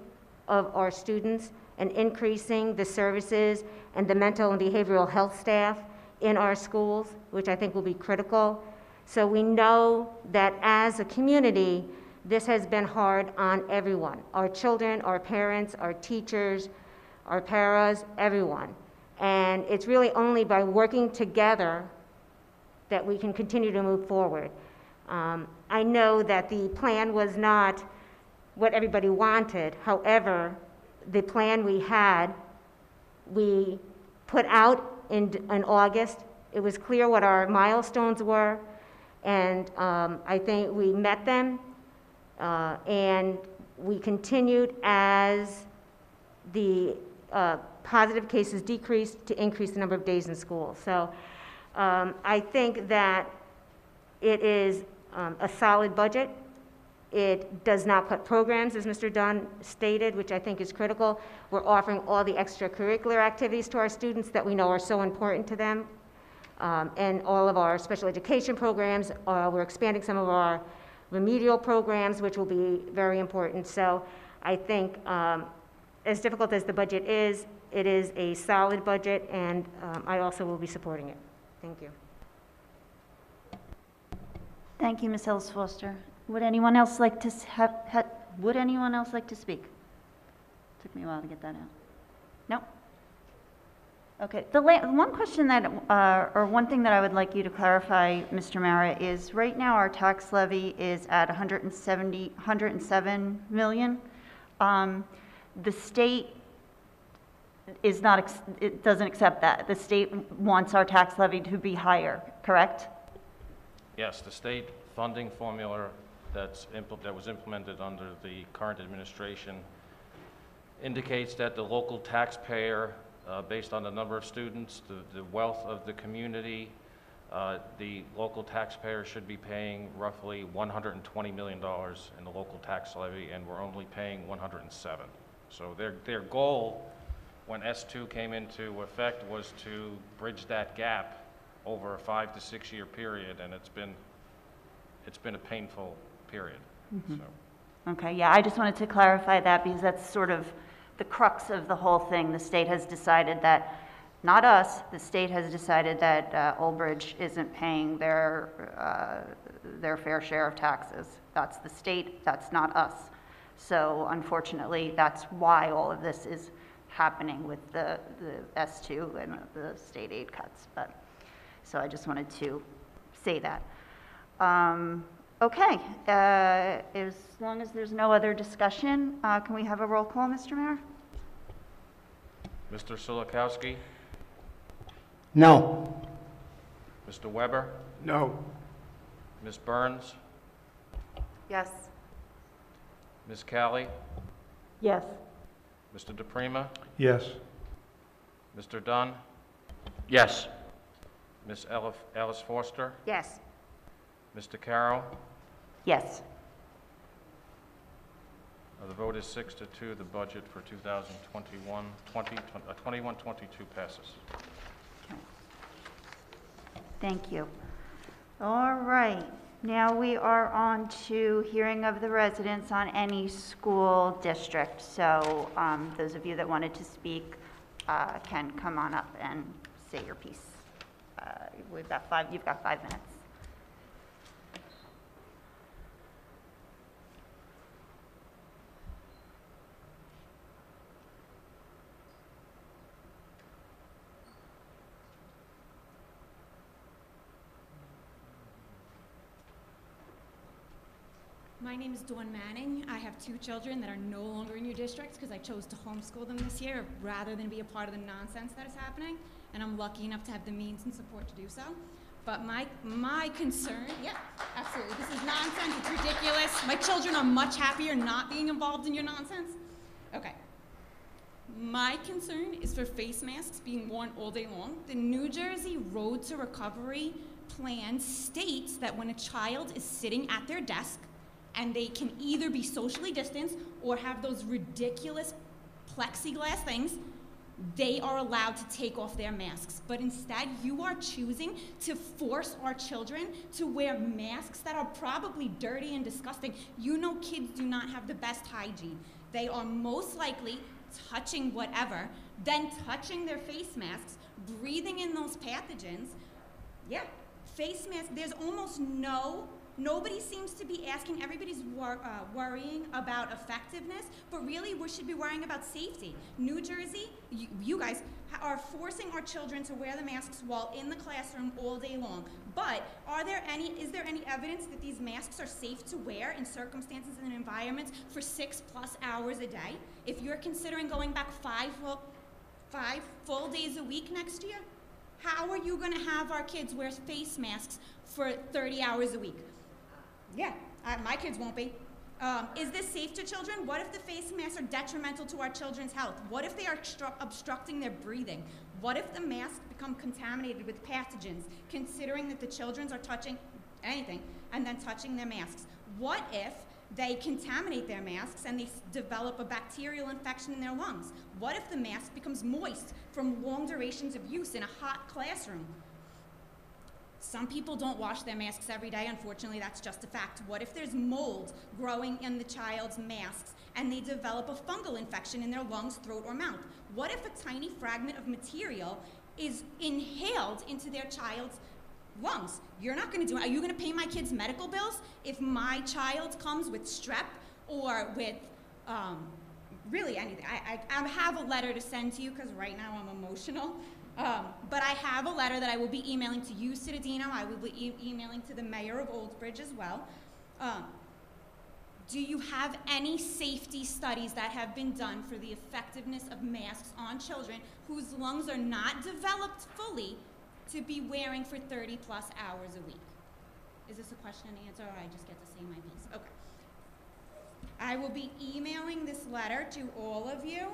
[SPEAKER 11] of our students and increasing the services and the mental and behavioral health staff in our schools, which I think will be critical. So we know that as a community, this has been hard on everyone, our children, our parents, our teachers, our paras, everyone. And it's really only by working together that we can continue to move forward. I know that the plan was not what everybody wanted. However, the plan we had, we put out in August. It was clear what our milestones were, and I think we met them, and we continued as the positive cases decreased to increase the number of days in school. So I think that it is a solid budget. It does not cut programs, as Mr. Dunn stated, which I think is critical. We're offering all the extracurricular activities to our students that we know are so important to them. And all of our special education programs, we're expanding some of our remedial programs, which will be very important. So I think as difficult as the budget is, it is a solid budget, and I also will be supporting it. Thank you.
[SPEAKER 1] Thank you, Ms. Hills Foster. Would anyone else like to would anyone else like to speak? Took me a while to get that out. No? Okay. The one question that, or one thing that I would like you to clarify, Mr. Mara, is right now our tax levy is at 107 million. The state is not, it doesn't accept that. The state wants our tax levy to be higher, correct?
[SPEAKER 2] Yes, the state funding formula that was implemented under the current administration indicates that the local taxpayer, based on the number of students, the wealth of the community, the local taxpayer should be paying roughly $120 million in the local tax levy, and we're only paying 107. So their goal when S2 came into effect was to bridge that gap over a 5 to 6 year period, and it's been a painful period.
[SPEAKER 1] Mm-hmm.
[SPEAKER 2] So.
[SPEAKER 1] Okay, yeah, I just wanted to clarify that because that's sort of the crux of the whole thing. The state has decided that, not us, the state has decided that Old Bridge isn't paying their fair share of taxes. That's the state, that's not us. So unfortunately, that's why all of this is happening with the S2 and the state aid cuts. But so I just wanted to say that. Okay, as long as there's no other discussion, can we have a roll call, Mr. Mayor?
[SPEAKER 2] Mr. Sulikowski?
[SPEAKER 14] No.
[SPEAKER 2] Mr. Weber?
[SPEAKER 12] No.
[SPEAKER 2] Ms. Burns?
[SPEAKER 1] Yes.
[SPEAKER 2] Ms. Callie?
[SPEAKER 1] Yes.
[SPEAKER 2] Mr. DePrima?
[SPEAKER 12] Yes.
[SPEAKER 2] Mr. Dunn?
[SPEAKER 13] Yes.
[SPEAKER 2] Ms. Ellis Foster?
[SPEAKER 11] Yes.
[SPEAKER 2] Mr. Carroll?
[SPEAKER 1] Yes.
[SPEAKER 2] The vote is 6-2. The budget for 21-22 passes.
[SPEAKER 1] Thank you. All right, now we are on to hearing of the residents on any school district. So those of you that wanted to speak can come on up and say your piece. You've got 5 minutes.
[SPEAKER 14] My name is Dawn Manning. I have 2 children that are no longer in your districts because I chose to homeschool them this year rather than be a part of the nonsense that is happening. And I'm lucky enough to have the means and support to do so. But my concern, yeah, absolutely. This is nonsense. It's ridiculous. My children are much happier not being involved in your nonsense. Okay. My concern is for face masks being worn all day long. The New Jersey Road to Recovery plan states that when a child is sitting at their desk, and they can either be socially distanced or have those ridiculous plexiglass things, they are allowed to take off their masks. But instead, you are choosing to force our children to wear masks that are probably dirty and disgusting. You know kids do not have the best hygiene. They are most likely touching whatever, then touching their face masks, breathing in those pathogens. Yeah, face masks, there's almost nobody seems to be asking, everybody's worrying about effectiveness, but really we should be worrying about safety. New Jersey, you guys are forcing our children to wear the masks while in the classroom all day long. But is there any evidence that these masks are safe to wear in circumstances and environments for 6+ hours a day? If you're considering going back 5 full days a week next year, how are you going to have our kids wear face masks for 30 hours a week? Yeah, my kids won't be. Is this safe to children? What if the face masks are detrimental to our children's health? What if they are obstructing their breathing? What if the masks become contaminated with pathogens, considering that the children are touching anything and then touching their masks? What if they contaminate their masks and they develop a bacterial infection in their lungs? What if the mask becomes moist from long durations of use in a hot classroom? Some people don't wash their masks every day. Unfortunately, that's just a fact. What if there's mold growing in the child's masks and they develop a fungal infection in their lungs, throat, or mouth? What if a tiny fragment of material is inhaled into their child's lungs? You're not going to do it. Are you going to pay my kids' medical bills if my child comes with strep or with really anything? I have a letter to send to you because right now I'm emotional. But I have a letter that I will be emailing to you, Cittadino. I will be emailing to the mayor of Old Bridge as well. Do you have any safety studies that have been done for the effectiveness of masks on children whose lungs are not developed fully to be wearing for 30+ hours a week? Is this a question and answer, or I just get to say my piece? Okay. I will be emailing this letter to all of you.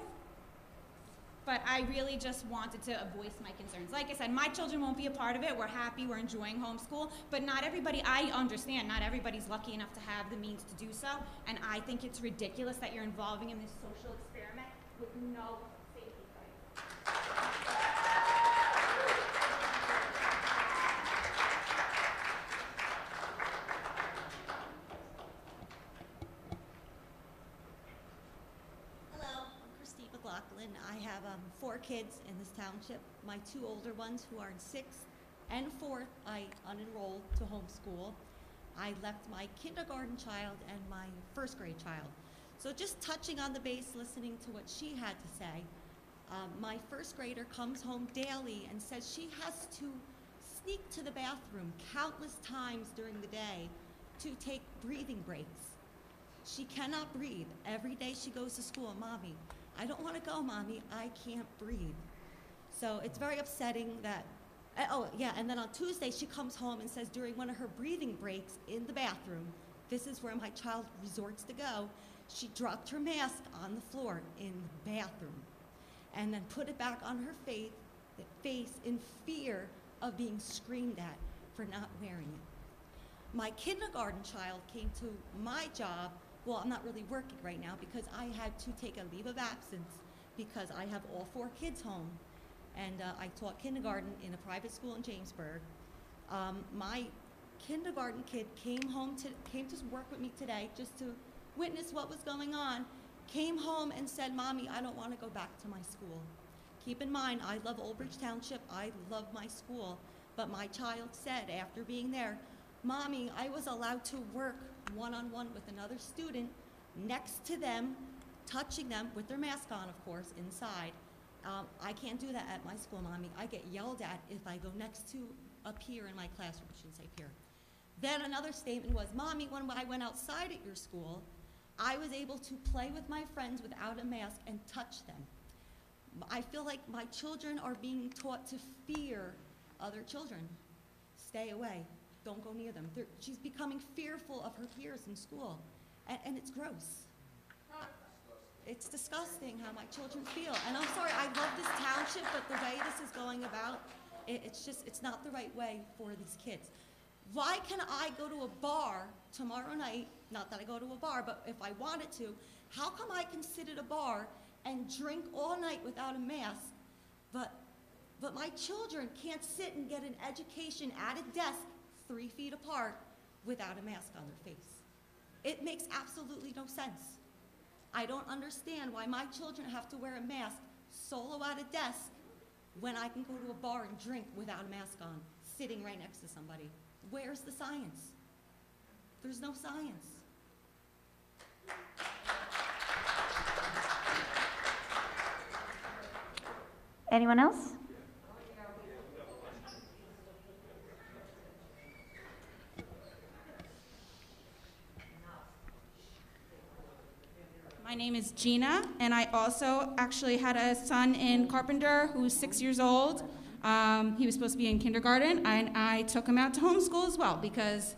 [SPEAKER 14] But I really just wanted to voice my concerns. Like I said, my children won't be a part of it. We're happy, we're enjoying homeschool, but not everybody, I understand, not everybody's lucky enough to have the means to do so, and I think it's ridiculous that you're involving in this social experiment with no safety fight.
[SPEAKER 15] McLaughlin. I have 4 kids in this township. My 2 older ones who are in 6th and 4th, I unenrolled to homeschool. I left my kindergarten child and my 1st grade child. So just touching on the base, listening to what she had to say, my 1st grader comes home daily and says she has to sneak to the bathroom countless times during the day to take breathing breaks. She cannot breathe. Every day she goes to school, Mommy, I don't want to go, Mommy, I can't breathe. So it's very upsetting that, oh yeah, and then on Tuesday she comes home and says during one of her breathing breaks in the bathroom, this is where my child resorts to go, she dropped her mask on the floor in the bathroom and then put it back on her face in fear of being screamed at for not wearing it. My kindergarten child came to my job. Well, I'm not really working right now because I had to take a leave of absence because I have all 4 kids home. And I taught kindergarten in a private school in Jamesburg. My kindergarten kid came to work with me today just to witness what was going on, came home and said, Mommy, I don't want to go back to my school. Keep in mind, I love Old Bridge Township, I love my school, but my child said after being there, Mommy, I was allowed to work one-on-one with another student next to them, touching them with their mask on, of course, inside. I can't do that at my school, Mommy. I get yelled at if I go next to a peer in my classroom, I shouldn't say peer. Then another statement was, Mommy, when I went outside at your school, I was able to play with my friends without a mask and touch them. I feel like my children are being taught to fear other children. Stay away. Don't go near them. She's becoming fearful of her peers in school, and it's gross. It's disgusting how my children feel. And I'm sorry, I love this township, but the way this is going about, it's not the right way for these kids. Why can I go to a bar tomorrow night, not that I go to a bar, but if I wanted to, how come I can sit at a bar and drink all night without a mask, but my children can't sit and get an education at a desk 3 feet apart without a mask on their face? It makes absolutely no sense. I don't understand why my children have to wear a mask solo at a desk when I can go to a bar and drink without a mask on, sitting right next to somebody. Where's the science? There's no science.
[SPEAKER 1] Anyone else?
[SPEAKER 16] My name is Gina, and I also actually had a son in Carpenter who's 6 years old. He was supposed to be in kindergarten, and I took him out to homeschool as well because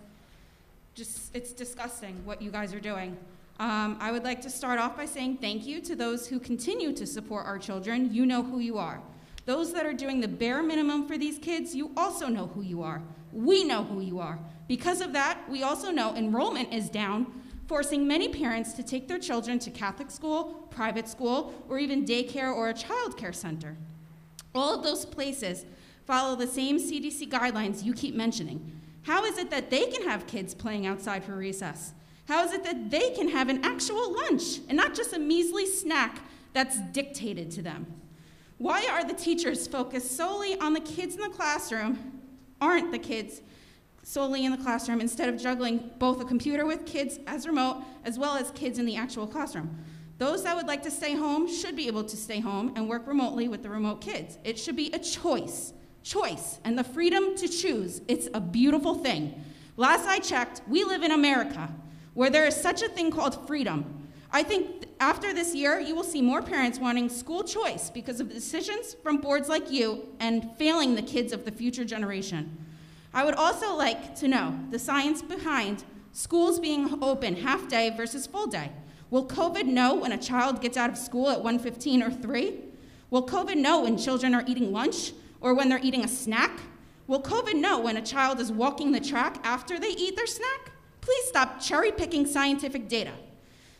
[SPEAKER 16] it's disgusting what you guys are doing. I would like to start off by saying thank you to those who continue to support our children. You know who you are. Those that are doing the bare minimum for these kids, you also know who you are. We know who you are. Because of that, we also know enrollment is down, forcing many parents to take their children to Catholic school, private school, or even daycare or a child care center. All of those places follow the same CDC guidelines you keep mentioning. How is it that they can have kids playing outside for recess? How is it that they can have an actual lunch and not just a measly snack that's dictated to them? Why are the teachers focused solely on the kids in the classroom, aren't the kids solely in the classroom, instead of juggling both a computer with kids as remote as well as kids in the actual classroom? Those that would like to stay home should be able to stay home and work remotely with the remote kids. It should be a choice, and the freedom to choose. It's a beautiful thing. Last I checked, we live in America, where there is such a thing called freedom. I think after this year, you will see more parents wanting school choice because of decisions from boards like you and failing the kids of the future generation. I would also like to know the science behind schools being open half day versus full day. Will COVID know when a child gets out of school at 1:15 or 3? Will COVID know when children are eating lunch or when they're eating a snack? Will COVID know when a child is walking the track after they eat their snack? Please stop cherry-picking scientific data.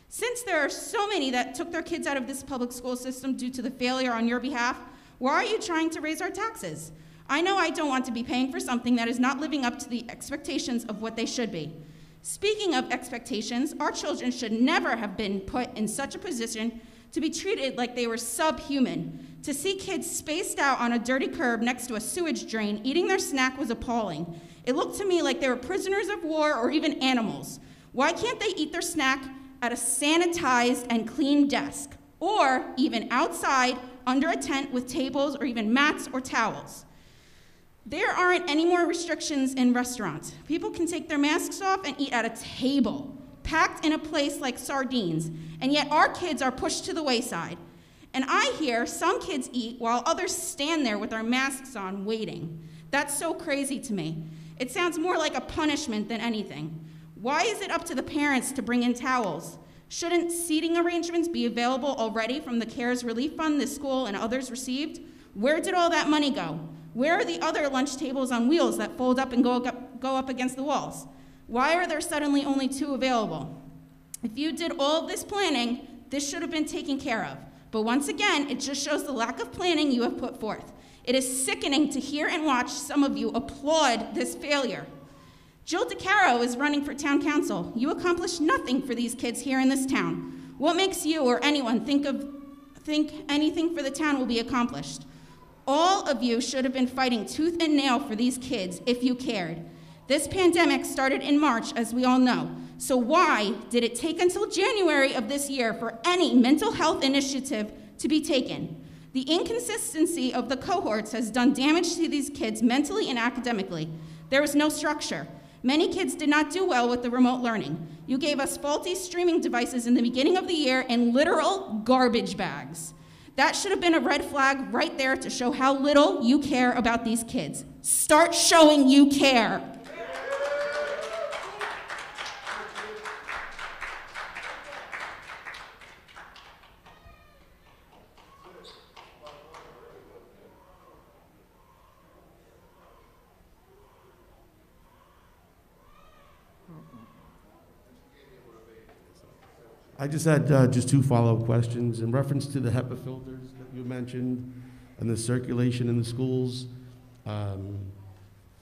[SPEAKER 16] Since there are so many that took their kids out of this public school system due to the failure on your behalf, why are you trying to raise our taxes? I know I don't want to be paying for something that is not living up to the expectations of what they should be. Speaking of expectations, our children should never have been put in such a position to be treated like they were subhuman. To see kids spaced out on a dirty curb next to a sewage drain eating their snack was appalling. It looked to me like they were prisoners of war or even animals. Why can't they eat their snack at a sanitized and clean desk, or even outside under a tent with tables or even mats or towels? There aren't any more restrictions in restaurants. People can take their masks off and eat at a table, packed in a place like sardines, and yet our kids are pushed to the wayside. And I hear some kids eat while others stand there with their masks on waiting. That's so crazy to me. It sounds more like a punishment than anything. Why is it up to the parents to bring in towels? Shouldn't seating arrangements be available already from the CARES Relief Fund this school and others received? Where did all that money go? Where are the other lunch tables on wheels that fold up and go up against the walls? Why are there suddenly only 2 available? If you did all of this planning, this should have been taken care of. But once again, it just shows the lack of planning you have put forth. It is sickening to hear and watch some of you applaud this failure. Jill DeCaro is running for town council. You accomplished nothing for these kids here in this town. What makes you or anyone think think anything for the town will be accomplished. All of you should have been fighting tooth and nail for these kids if you cared. This pandemic started in March, as we all know. So why did it take until January of this year for any mental health initiative to be taken? The inconsistency of the cohorts has done damage to these kids mentally and academically. There was no structure. Many kids did not do well with the remote learning. You gave us faulty streaming devices in the beginning of the year in literal garbage bags. That should have been a red flag right there to show how little you care about these kids. Start showing you care.
[SPEAKER 7] I just had just two follow-up questions in reference to the HEPA filters that you mentioned and the circulation in the schools.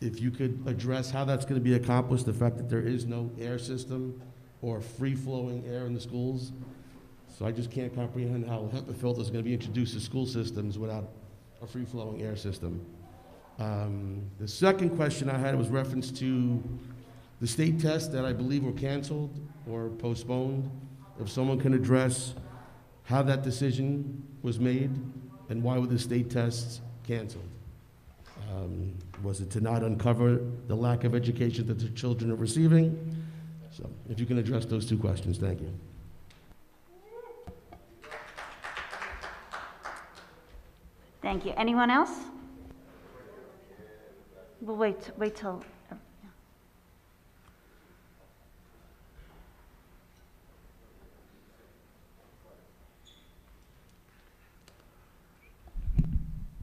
[SPEAKER 7] If you could address how that's going to be accomplished, the fact that there is no air system or free-flowing air in the schools. So I just can't comprehend how HEPA filters are going to be introduced to school systems without a free-flowing air system. The second question I had was reference to the state tests that I believe were canceled or postponed. If someone can address how that decision was made and why were the state tests canceled? Was it to not uncover the lack of education that the children are receiving? So if you can address those two questions, thank you.
[SPEAKER 1] Thank you. Anyone else? We'll wait till.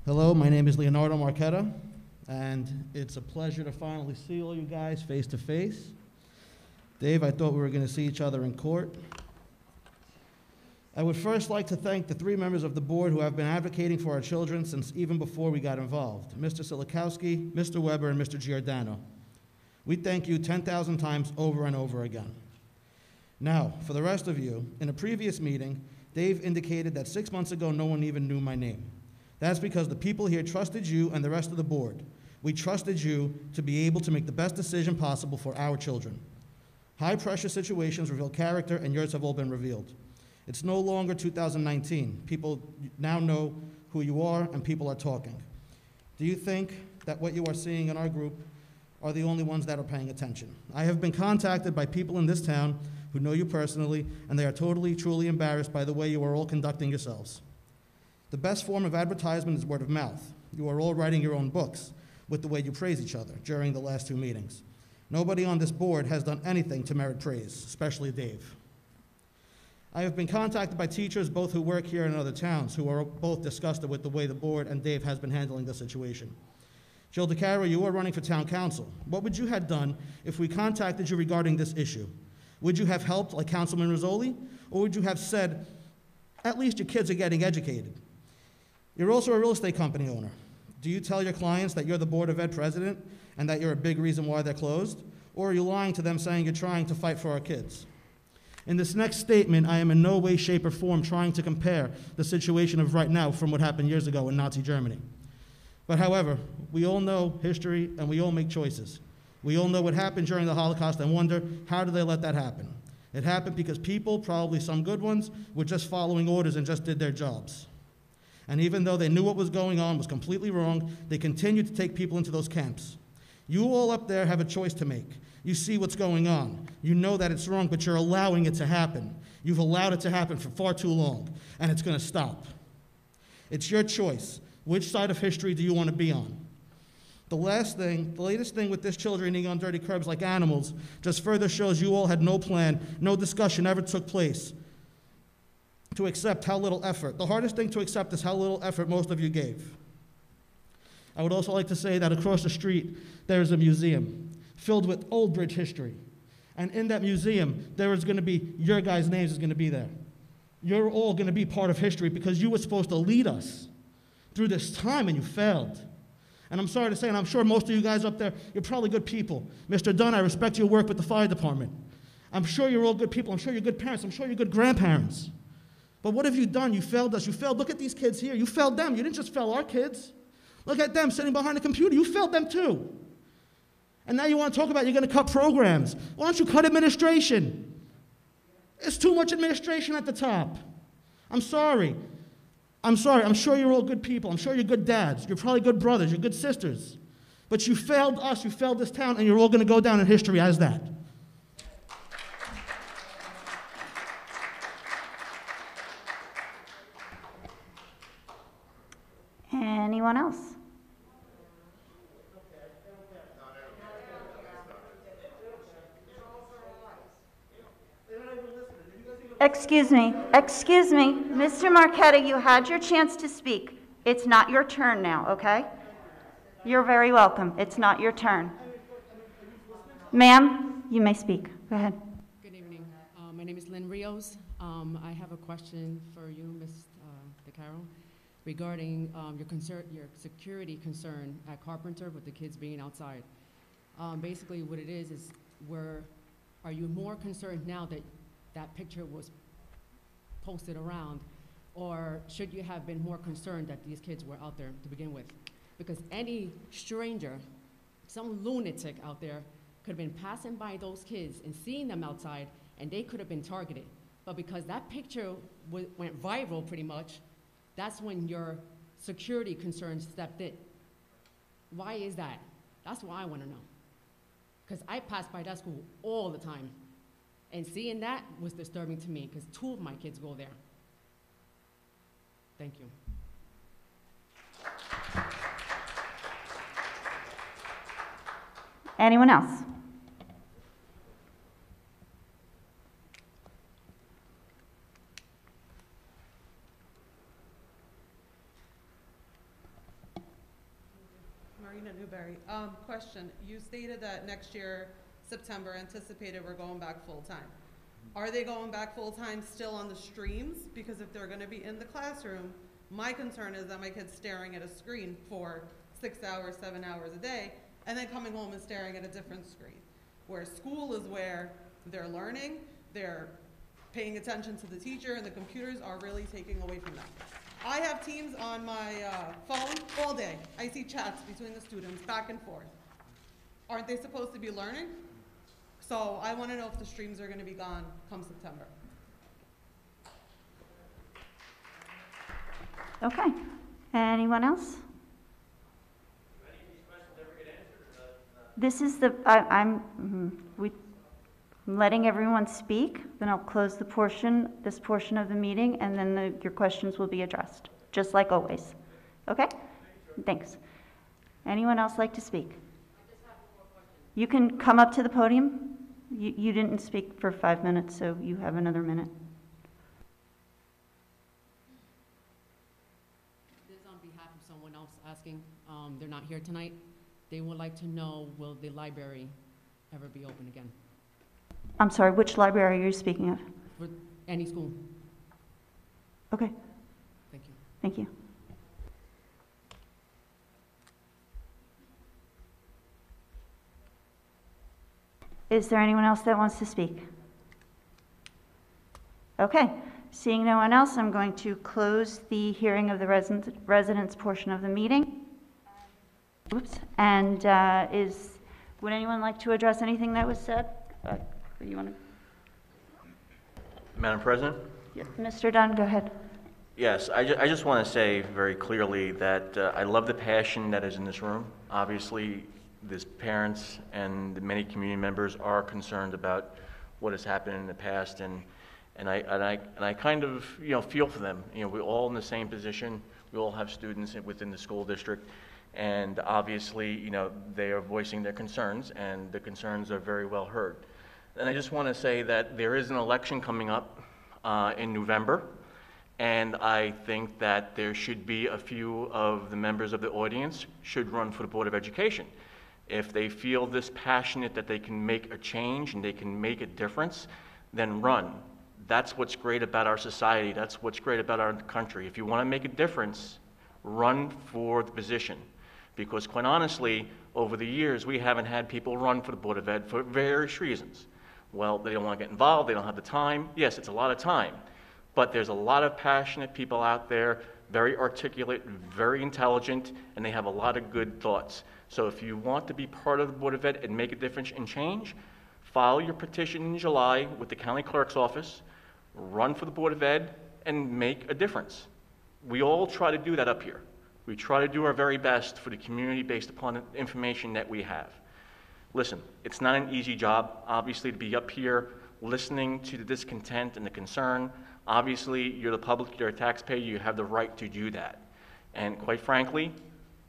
[SPEAKER 17] Hello, my name is Leonardo Marchetta, and it's a pleasure to finally see all you guys face to face. Dave, I thought we were going to see each other in court. I would first like to thank the three members of the board who have been advocating for our children since even before we got involved, Mr. Silikowski, Mr. Weber, and Mr. Giordano. We thank you 10,000 times over and over again. Now, for the rest of you, in a previous meeting, Dave indicated that 6 months ago no one even knew my name. That's because the people here trusted you and the rest of the board. We trusted you to be able to make the best decision possible for our children. High-pressure situations reveal character, and yours have all been revealed. It's no longer 2019. People now know who you are, and people are talking. Do you think that what you are seeing in our group are the only ones that are paying attention? I have been contacted by people in this town who know you personally, and they are totally, truly embarrassed by the way you are all conducting yourselves. The best form of advertisement is word of mouth. You are all writing your own books with the way you praise each other during the last two meetings. Nobody on this board has done anything to merit praise, especially Dave. I have been contacted by teachers, both who work here and in other towns, who are both disgusted with the way the board and Dave has been handling the situation. Jill DeCaro, you are running for town council. What would you have done if we contacted you regarding this issue? Would you have helped like Councilman Rizzoli? Or would you have said, at least your kids are getting educated? You're also a real estate company owner. Do you tell your clients that you're the Board of Ed president and that you're a big reason why they're closed? Or are you lying to them saying you're trying to fight for our kids? In this next statement, I am in no way, shape, or form trying to compare the situation of right now from what happened years ago in Nazi Germany. But however, we all know history and we all make choices. We all know what happened during the Holocaust and wonder, how did they let that happen? It happened because people, probably some good ones, were just following orders and just did their jobs. And even though they knew what was going on was completely wrong, they continued to take people into those camps. You all up there have a choice to make. You see what's going on. You know that it's wrong, but you're allowing it to happen. You've allowed it to happen for far too long, and it's going to stop. It's your choice. Which side of history do you want to be on? The latest thing with this children eating on dirty curbs like animals just further shows you all had no plan, no discussion ever took place to accept how little effort. The hardest thing to accept is how little effort most of you gave. I would also like to say that across the street, there is a museum filled with Old Bridge history. And in that museum, there is going to be, your guys' names is going to be there. You're all going to be part of history because you were supposed to lead us through this time and you failed. And I'm sorry to say, and I'm sure most of you guys up there, you're probably good people. Mr. Dunn, I respect your work with the fire department. I'm sure you're all good people. I'm sure you're good parents. I'm sure you're good grandparents. But what have you done? You failed us. You failed. Look at these kids here. You failed them. You didn't just fail our kids. Look at them sitting behind a computer. You failed them too. And now you want to talk about you're going to cut programs. Why don't you cut administration? It's too much administration at the top. I'm sorry. I'm sorry. I'm sure you're all good people. I'm sure you're good dads. You're probably good brothers. You're good sisters. But you failed us. You failed this town, and you're all going to go down in history as that.
[SPEAKER 1] Anyone else? Excuse me, Mr. Marquetta, you had your chance to speak. It's not your turn now, okay? You're very welcome. It's not your turn. Ma'am, you may speak. Go ahead.
[SPEAKER 18] Good evening. My name is Lynn Rios. I have a question for you, Ms. DeCaro, regarding your security concern at Carpenter with the kids being outside. Basically, what it is are you more concerned now that that picture was posted around, or should you have been more concerned that these kids were out there to begin with? Because any stranger, some lunatic out there, could have been passing by those kids and seeing them outside, and they could have been targeted. But because that picture went viral pretty much, that's when your security concerns stepped in. Why is that? That's what I want to know. Because I pass by that school all the time. And seeing that was disturbing to me because 2 of my kids go there. Thank you.
[SPEAKER 1] Anyone else?
[SPEAKER 19] Marina Newberry. Question. You stated that next year, September, anticipated we're going back full-time. Are they going back full-time still on the streams? Because if they're going to be in the classroom, my concern is that my kid's staring at a screen for 6 hours, 7 hours a day, and then coming home and staring at a different screen. Where school is where they're learning, they're paying attention to the teacher, and the computers are really taking away from them. I have Teams on my phone all day. I see chats between the students back and forth. Aren't they supposed to be learning? So I want to know if the streams are going to be gone come September.
[SPEAKER 1] Okay. Anyone else? This is the, I'm letting everyone speak, then I'll close this portion of the meeting, and then your questions will be addressed, just like always. Okay? Thanks. Anyone else like to speak? You can come up to the podium. You didn't speak for 5 minutes, so you have another minute.
[SPEAKER 18] This is on behalf of someone else asking. They're not here tonight. They would like to know, will the library ever be open again?
[SPEAKER 1] I'm sorry, which library are you speaking of?
[SPEAKER 18] For any school.
[SPEAKER 1] Okay.
[SPEAKER 18] Thank you.
[SPEAKER 1] Thank you. Is there anyone else that wants to speak? Okay. Seeing no one else, I'm going to close the hearing of the residents portion of the meeting. Oops. And would anyone like to address anything that was said? You want to?
[SPEAKER 13] Madam President?
[SPEAKER 1] Yeah. Mr. Dunn, go ahead.
[SPEAKER 13] Yes, I just want to say very clearly that I love the passion that is in this room. Obviously, these parents and the many community members are concerned about what has happened in the past, and I kind of feel for them. We're all in the same position. We all have students within the school district, and obviously, they are voicing their concerns, and the concerns are very well heard. And I just want to say that there is an election coming up in November, and I think that there should be a few of the members of the audience should run for the Board of Education. If they feel this passionate that they can make a change and they can make a difference, then run. That's what's great about our society. That's what's great about our country. If you want to make a difference, run for the position. Because quite honestly, over the years, we haven't had people run for the Board of Ed for various reasons. Well, they don't want to get involved, they don't have the time. Yes, it's a lot of time. But there's a lot of passionate people out there, very articulate, very intelligent, and they have a lot of good thoughts. So if you want to be part of the Board of Ed and make a difference and change, file your petition in July with the county clerk's office, run for the Board of Ed, and make a difference. We all try to do that up here. We try to do our very best for the community based upon the information that we have. Listen, it's not an easy job, obviously, to be up here listening to the discontent and the concern. Obviously, you're the public, you're a taxpayer, you have the right to do that. And quite frankly,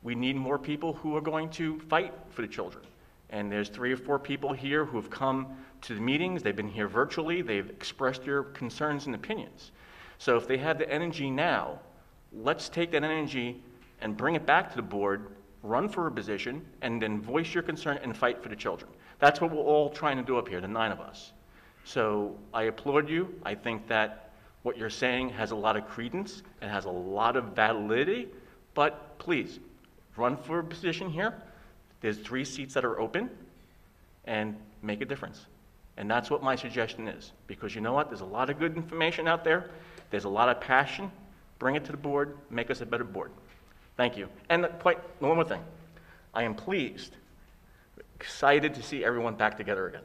[SPEAKER 13] we need more people who are going to fight for the children. And there's 3 or 4 people here who have come to the meetings, they've been here virtually, they've expressed their concerns and opinions. So if they have the energy now, let's take that energy and bring it back to the board, run for a position, and then voice your concern and fight for the children. That's what we're all trying to do up here, the 9 of us. So I applaud you. I think that what you're saying has a lot of credence, it has a lot of validity, but please, run for a position here. There's 3 seats that are open, and make a difference. And that's what my suggestion is, because you know what? There's a lot of good information out there. There's a lot of passion. Bring it to the board, make us a better board. Thank you. And one more thing. I am pleased, excited to see everyone back together again.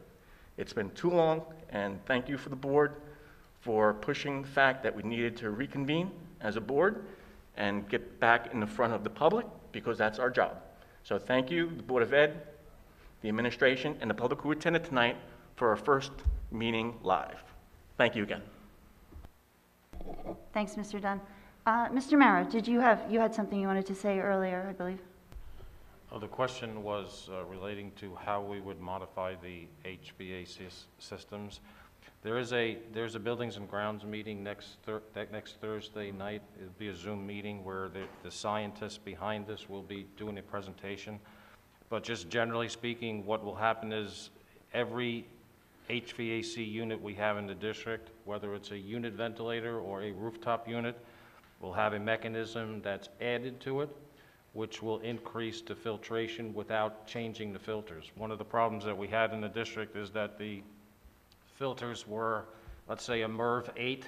[SPEAKER 13] It's been too long, and thank you for the board for pushing the fact that we needed to reconvene as a board and get back in the front of the public, because that's our job. So thank you, the Board of Ed, the administration, and the public who attended tonight for our first meeting live. Thank you again.
[SPEAKER 1] Thanks, Mr. Dunn. Mr. Mara, you had something you wanted to say earlier, I believe?
[SPEAKER 2] Oh, the question was relating to how we would modify the HVAC systems. There's a Buildings and Grounds meeting next Thursday night. It'll be a Zoom meeting where the scientists behind this will be doing a presentation. But just generally speaking, what will happen is every HVAC unit we have in the district, whether it's a unit ventilator or a rooftop unit, will have a mechanism that's added to it, which will increase the filtration without changing the filters. One of the problems that we had in the district is that the filters were, let's say, a MERV 8,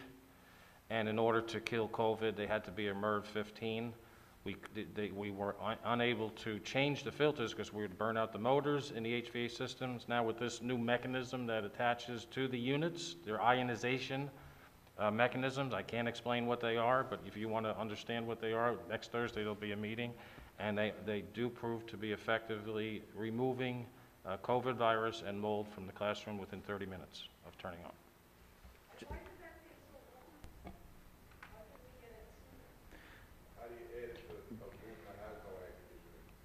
[SPEAKER 2] and in order to kill COVID, they had to be a MERV 15. We were unable to change the filters because we would burn out the motors in the HVAC systems. Now with this new mechanism that attaches to the units, their ionization mechanisms, I can't explain what they are, but if you want to understand what they are, next Thursday there'll be a meeting, and they do prove to be effectively removing COVID virus and mold from the classroom within 30 minutes of turning on.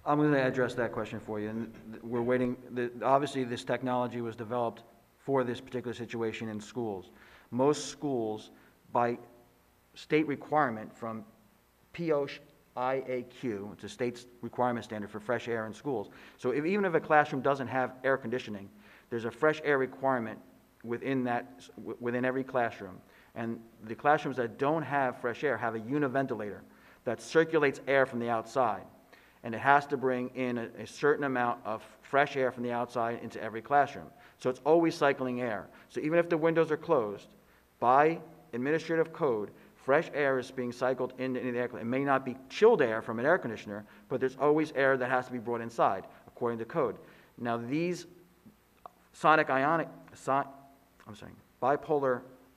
[SPEAKER 10] I'm going to address that question for you. And we're waiting. Obviously, this technology was developed for this particular situation in schools. Most schools, by state requirement from POSH IAQ, it's a state's requirement standard for fresh air in schools. So even if a classroom doesn't have air conditioning, there's a fresh air requirement within every classroom. And the classrooms that don't have fresh air have a univentilator that circulates air from the outside. And it has to bring in a certain amount of fresh air from the outside into every classroom. So it's always cycling air. So even if the windows are closed, by administrative code, fresh air is being cycled into the air. It may not be chilled air from an air conditioner, but there's always air that has to be brought inside, according to code. Now these bipolar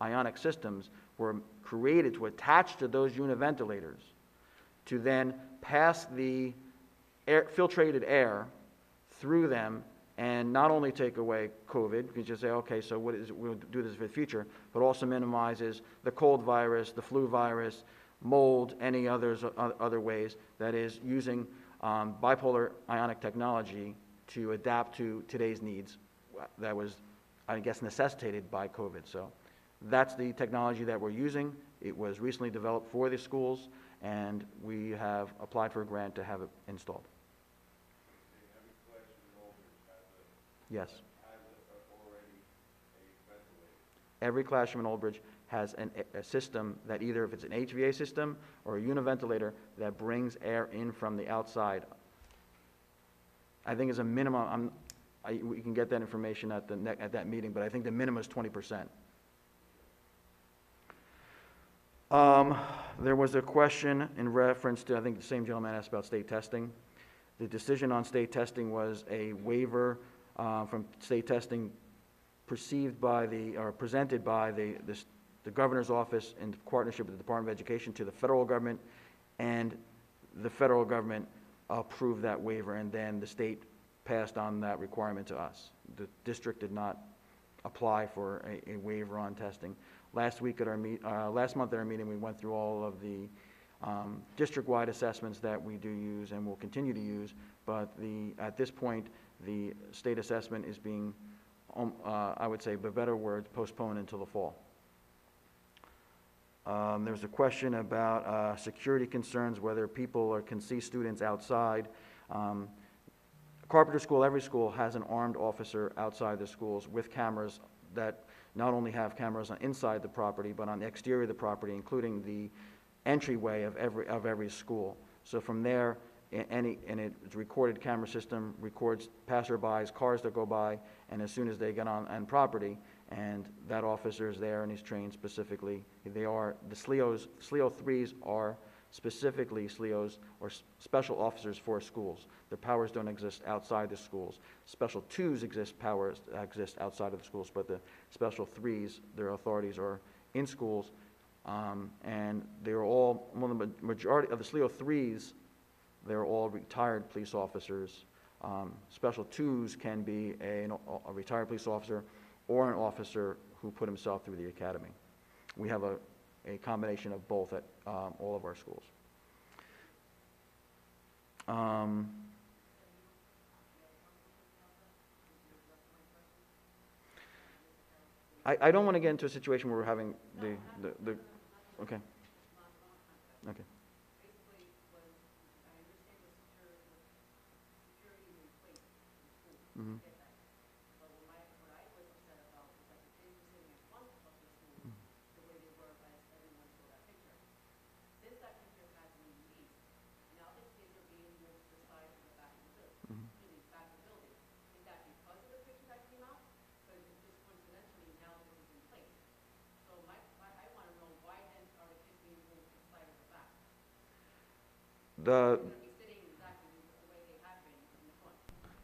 [SPEAKER 10] ionic systems were created to attach to those univentilators to then pass the filtrated air through them and not only take away COVID, because you say, okay, so we'll do this for the future, but also minimizes the cold virus, the flu virus, mold, any other ways, that is using bipolar ionic technology to adapt to today's needs that was, I guess, necessitated by COVID. So that's the technology that we're using. It was recently developed for the schools, and we have applied for a grant to have it installed. Yes. Every classroom in Old Bridge has a system that either, if it's an HVAC system or a univentilator, that brings air in from the outside. I think as a minimum, we can get that information at that meeting, but I think the minimum is 20%. There was a question in reference to, I think the same gentleman asked about state testing. The decision on state testing was a waiver from state testing perceived by or presented by the governor's office in partnership with the Department of Education to the federal government, and the federal government approved that waiver, and then the state passed on that requirement to us. The district did not apply for a waiver on testing. Last month at our meeting, we went through all of the district-wide assessments that we do use and will continue to use, but at this point, the state assessment is being, I would say, by better words, postponed until the fall. There was a question about security concerns, whether people can see students outside. Carpenter School, every school has an armed officer outside the schools with cameras that not only have cameras on inside the property, but on the exterior of the property, including the entryway of every school. So from there, it's a recorded camera system, records passerbys, cars that go by, and as soon as they get on property, and that officer is there and he's trained specifically. The SLEO 3s are specifically SLEOs or special officers for schools. Their powers don't exist outside the schools. Special 2s powers exist outside of the schools, but the special 3s, their authorities are in schools, and they're all, the majority of the SLEO 3s, they're all retired police officers. Special 2s can be a retired police officer or an officer who put himself through the academy. We have a combination of both at all of our schools. I don't want to get into a situation where we're having okay. Okay. Mm-hmm. The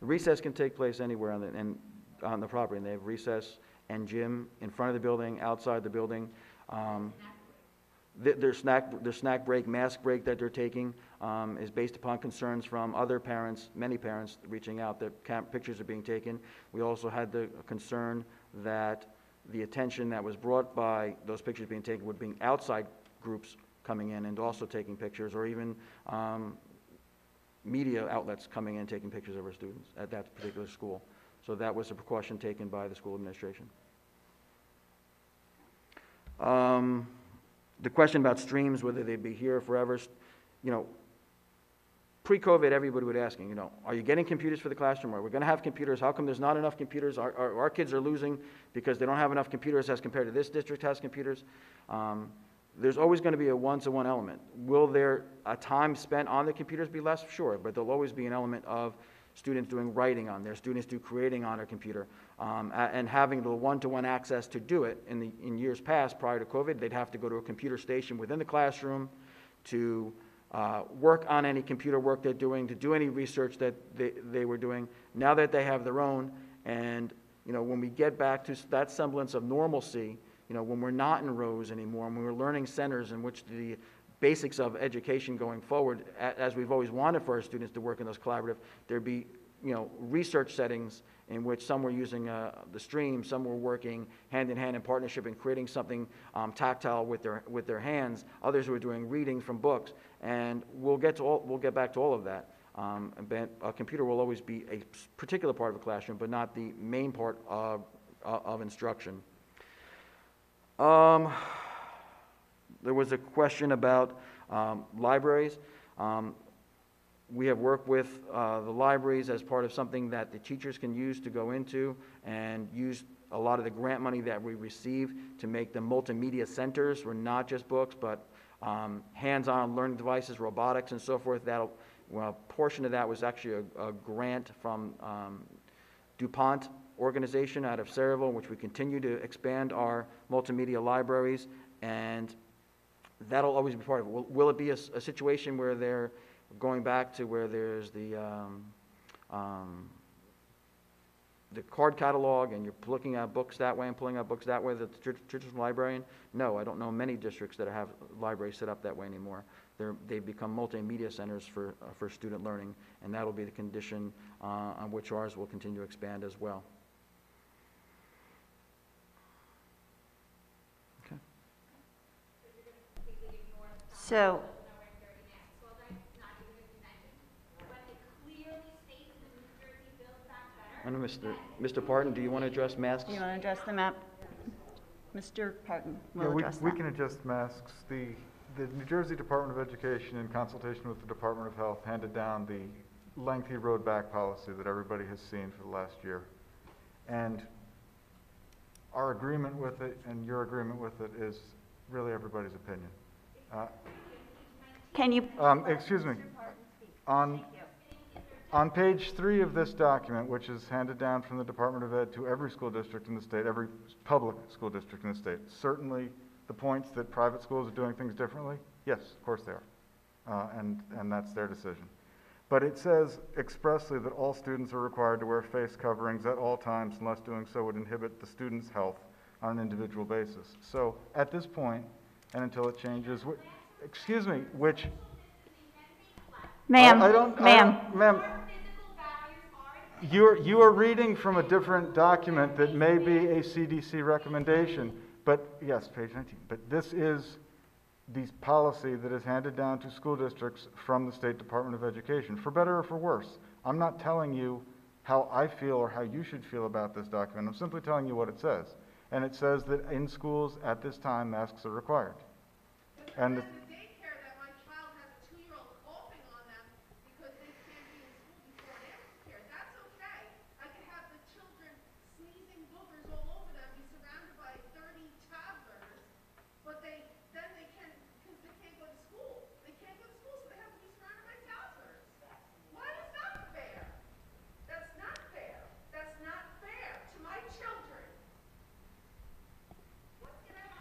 [SPEAKER 10] recess can take place anywhere on the property, and they have recess and gym in front of the building, outside the building. Their snack break, mask break that they're taking is based upon concerns from other parents, many parents reaching out that pictures are being taken. We also had the concern that the attention that was brought by those pictures being taken would be outside groups coming in and also taking pictures, or even media outlets coming in and taking pictures of our students at that particular school. So that was a precaution taken by the school administration. The question about streams, whether they'd be here forever, pre-COVID, everybody would be asking, are you getting computers for the classroom? Are we going to have computers? How come there's not enough computers? Our kids are losing because they don't have enough computers as compared to this district has computers. There's always going to be a one-to-one element. Will there a time spent on the computers be less? Sure, but there'll always be an element of students doing writing on there, students do creating on their computer, and having the one-to-one access to do it. In years past, prior to COVID, they'd have to go to a computer station within the classroom to work on any computer work they're doing, to do any research that they were doing. Now that they have their own, and when we get back to that semblance of normalcy, when we're not in rows anymore, when we're learning centers in which the basics of education going forward, as we've always wanted for our students to work in those collaborative, there'd be research settings in which some were using the stream, some were working hand in hand in partnership and creating something tactile with their hands. Others were doing reading from books, and we'll get back to all of that. A computer will always be a particular part of a classroom, but not the main part of instruction. There was a question about libraries. We have worked with the libraries as part of something that the teachers can use to go into, and use a lot of the grant money that we receive to make them multimedia centers, where not just books, but hands-on learning devices, robotics, and so forth. A portion of that was actually a grant from DuPont organization out of Sayreville, in which we continue to expand our multimedia libraries, and that'll always be part of it. Will it be a situation where they're going back to where there's the card catalog and you're looking at books that way and pulling out books that way, the traditional librarian? No, I don't know many districts that have libraries set up that way anymore. They've become multimedia centers for student learning, and that'll be the condition on which ours will continue to expand as well. Okay.
[SPEAKER 1] So,
[SPEAKER 10] I know Mr. Parton, do you want to address masks?
[SPEAKER 1] you want to address the map? Mr. Parton
[SPEAKER 20] Yeah,
[SPEAKER 1] will address
[SPEAKER 20] we
[SPEAKER 1] that.
[SPEAKER 20] can adjust masks. The New Jersey Department of Education, in consultation with the Department of Health, handed down the lengthy road back policy that everybody has seen for the last year. And our agreement with it and your agreement with it is really everybody's opinion.
[SPEAKER 1] Can you?
[SPEAKER 20] Excuse me. On page 3 of this document, which is handed down from the Department of Ed to every school district in the state, every public school district in the state, certainly the points that private schools are doing things differently, yes, of course they are, and that's their decision. But it says expressly that all students are required to wear face coverings at all times unless doing so would inhibit the student's health on an individual basis. So at this point, and until it changes, excuse me, which...
[SPEAKER 1] Ma'am,
[SPEAKER 20] Ma'am, you are reading from a different document that may be a CDC recommendation, but yes, page 19. But this is the policy that is handed down to school districts from the State Department of Education, for better or for worse. I'm not telling you how I feel or how you should feel about this document. I'm simply telling you what it says. And it says that in schools at this time, masks are required. And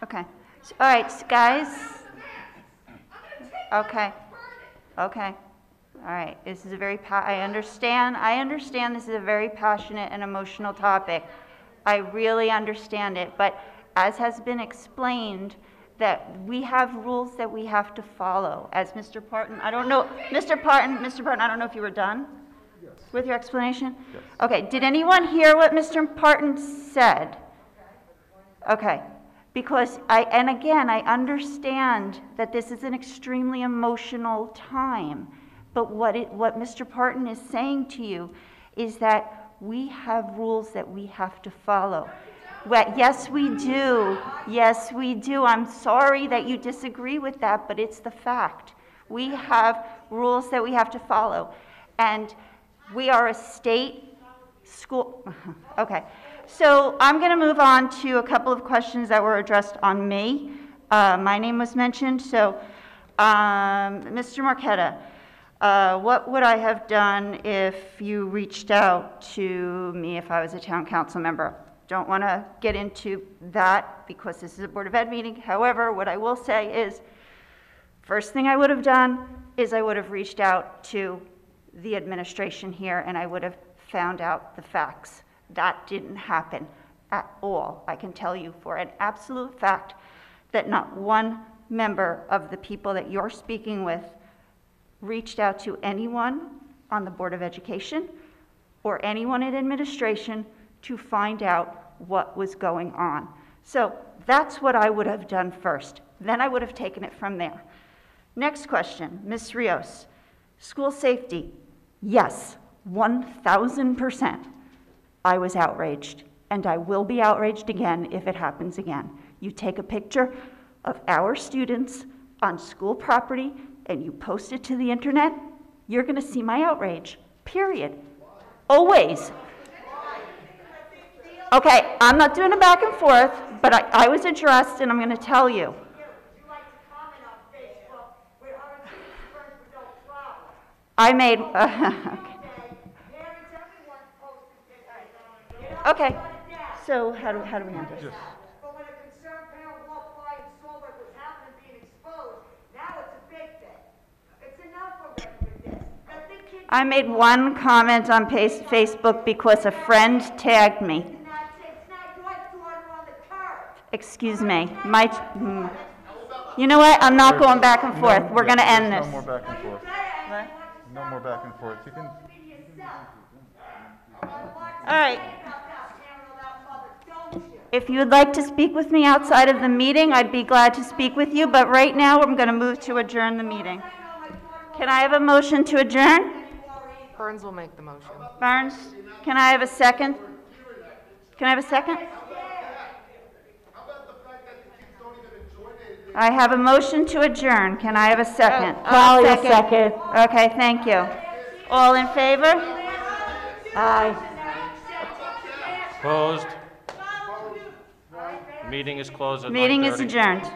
[SPEAKER 1] Okay. All right, guys. Okay. Okay. All right. This is a very, I understand this is a very passionate and emotional topic. I really understand it. But as has been explained, that we have rules that we have to follow. As Mr. Parton, I don't know, Mr. Parton, I don't know if you were done with your explanation?
[SPEAKER 20] Yes.
[SPEAKER 1] Okay. Did anyone hear what Mr. Parton said? Okay. Because I understand that this is an extremely emotional time, but what Mr. Parton is saying to you is that we have rules that we have to follow. Yes, we do. Yes, we do. I'm sorry that you disagree with that, but it's the fact. We have rules that we have to follow, and we are a state school. Okay. So I'm going to move on to a couple of questions that were addressed on me. My name was mentioned. So, Mr. Marquetta, what would I have done if you reached out to me if I was a town council member? Don't want to get into that because this is a Board of Ed meeting. However, what I will say is, first thing I would have done is I would have reached out to the administration here and I would have found out the facts. That didn't happen at all. I can tell you for an absolute fact that not one member of the people that you're speaking with reached out to anyone on the Board of Education or anyone in administration to find out what was going on. So that's what I would have done first. Then I would have taken it from there. Next question, Ms. Rios. School safety, yes, 1,000%. I was outraged, and I will be outraged again if it happens again. You take a picture of our students on school property and you post it to the internet, you're going to see my outrage, period. Always. Okay, I'm not doing a back and forth, but I was addressed, and I'm going to tell you. I made... Okay, so how do we handle this?
[SPEAKER 20] Just,
[SPEAKER 21] But when a concerned parent walked by and saw what was happening, being exposed,
[SPEAKER 1] I made one comment on Facebook because a friend tagged me. Excuse me. You know what? I'm not going back and forth. We're going to end this.
[SPEAKER 20] No more back and forth. No more back and forth. You can.
[SPEAKER 1] All right. If you would like to speak with me outside of the meeting, I'd be glad to speak with you, but right now, I'm going to move to adjourn the meeting. Can I have a motion to adjourn?
[SPEAKER 21] Burns will make the motion.
[SPEAKER 1] Burns, can I have a second? Can I have a second? I have a motion to adjourn. Can I have a second?
[SPEAKER 11] I'll second.
[SPEAKER 1] Okay, thank you. All in favor?
[SPEAKER 11] Aye.
[SPEAKER 2] Opposed? Meeting is closed at 9:30.
[SPEAKER 1] Meeting is adjourned.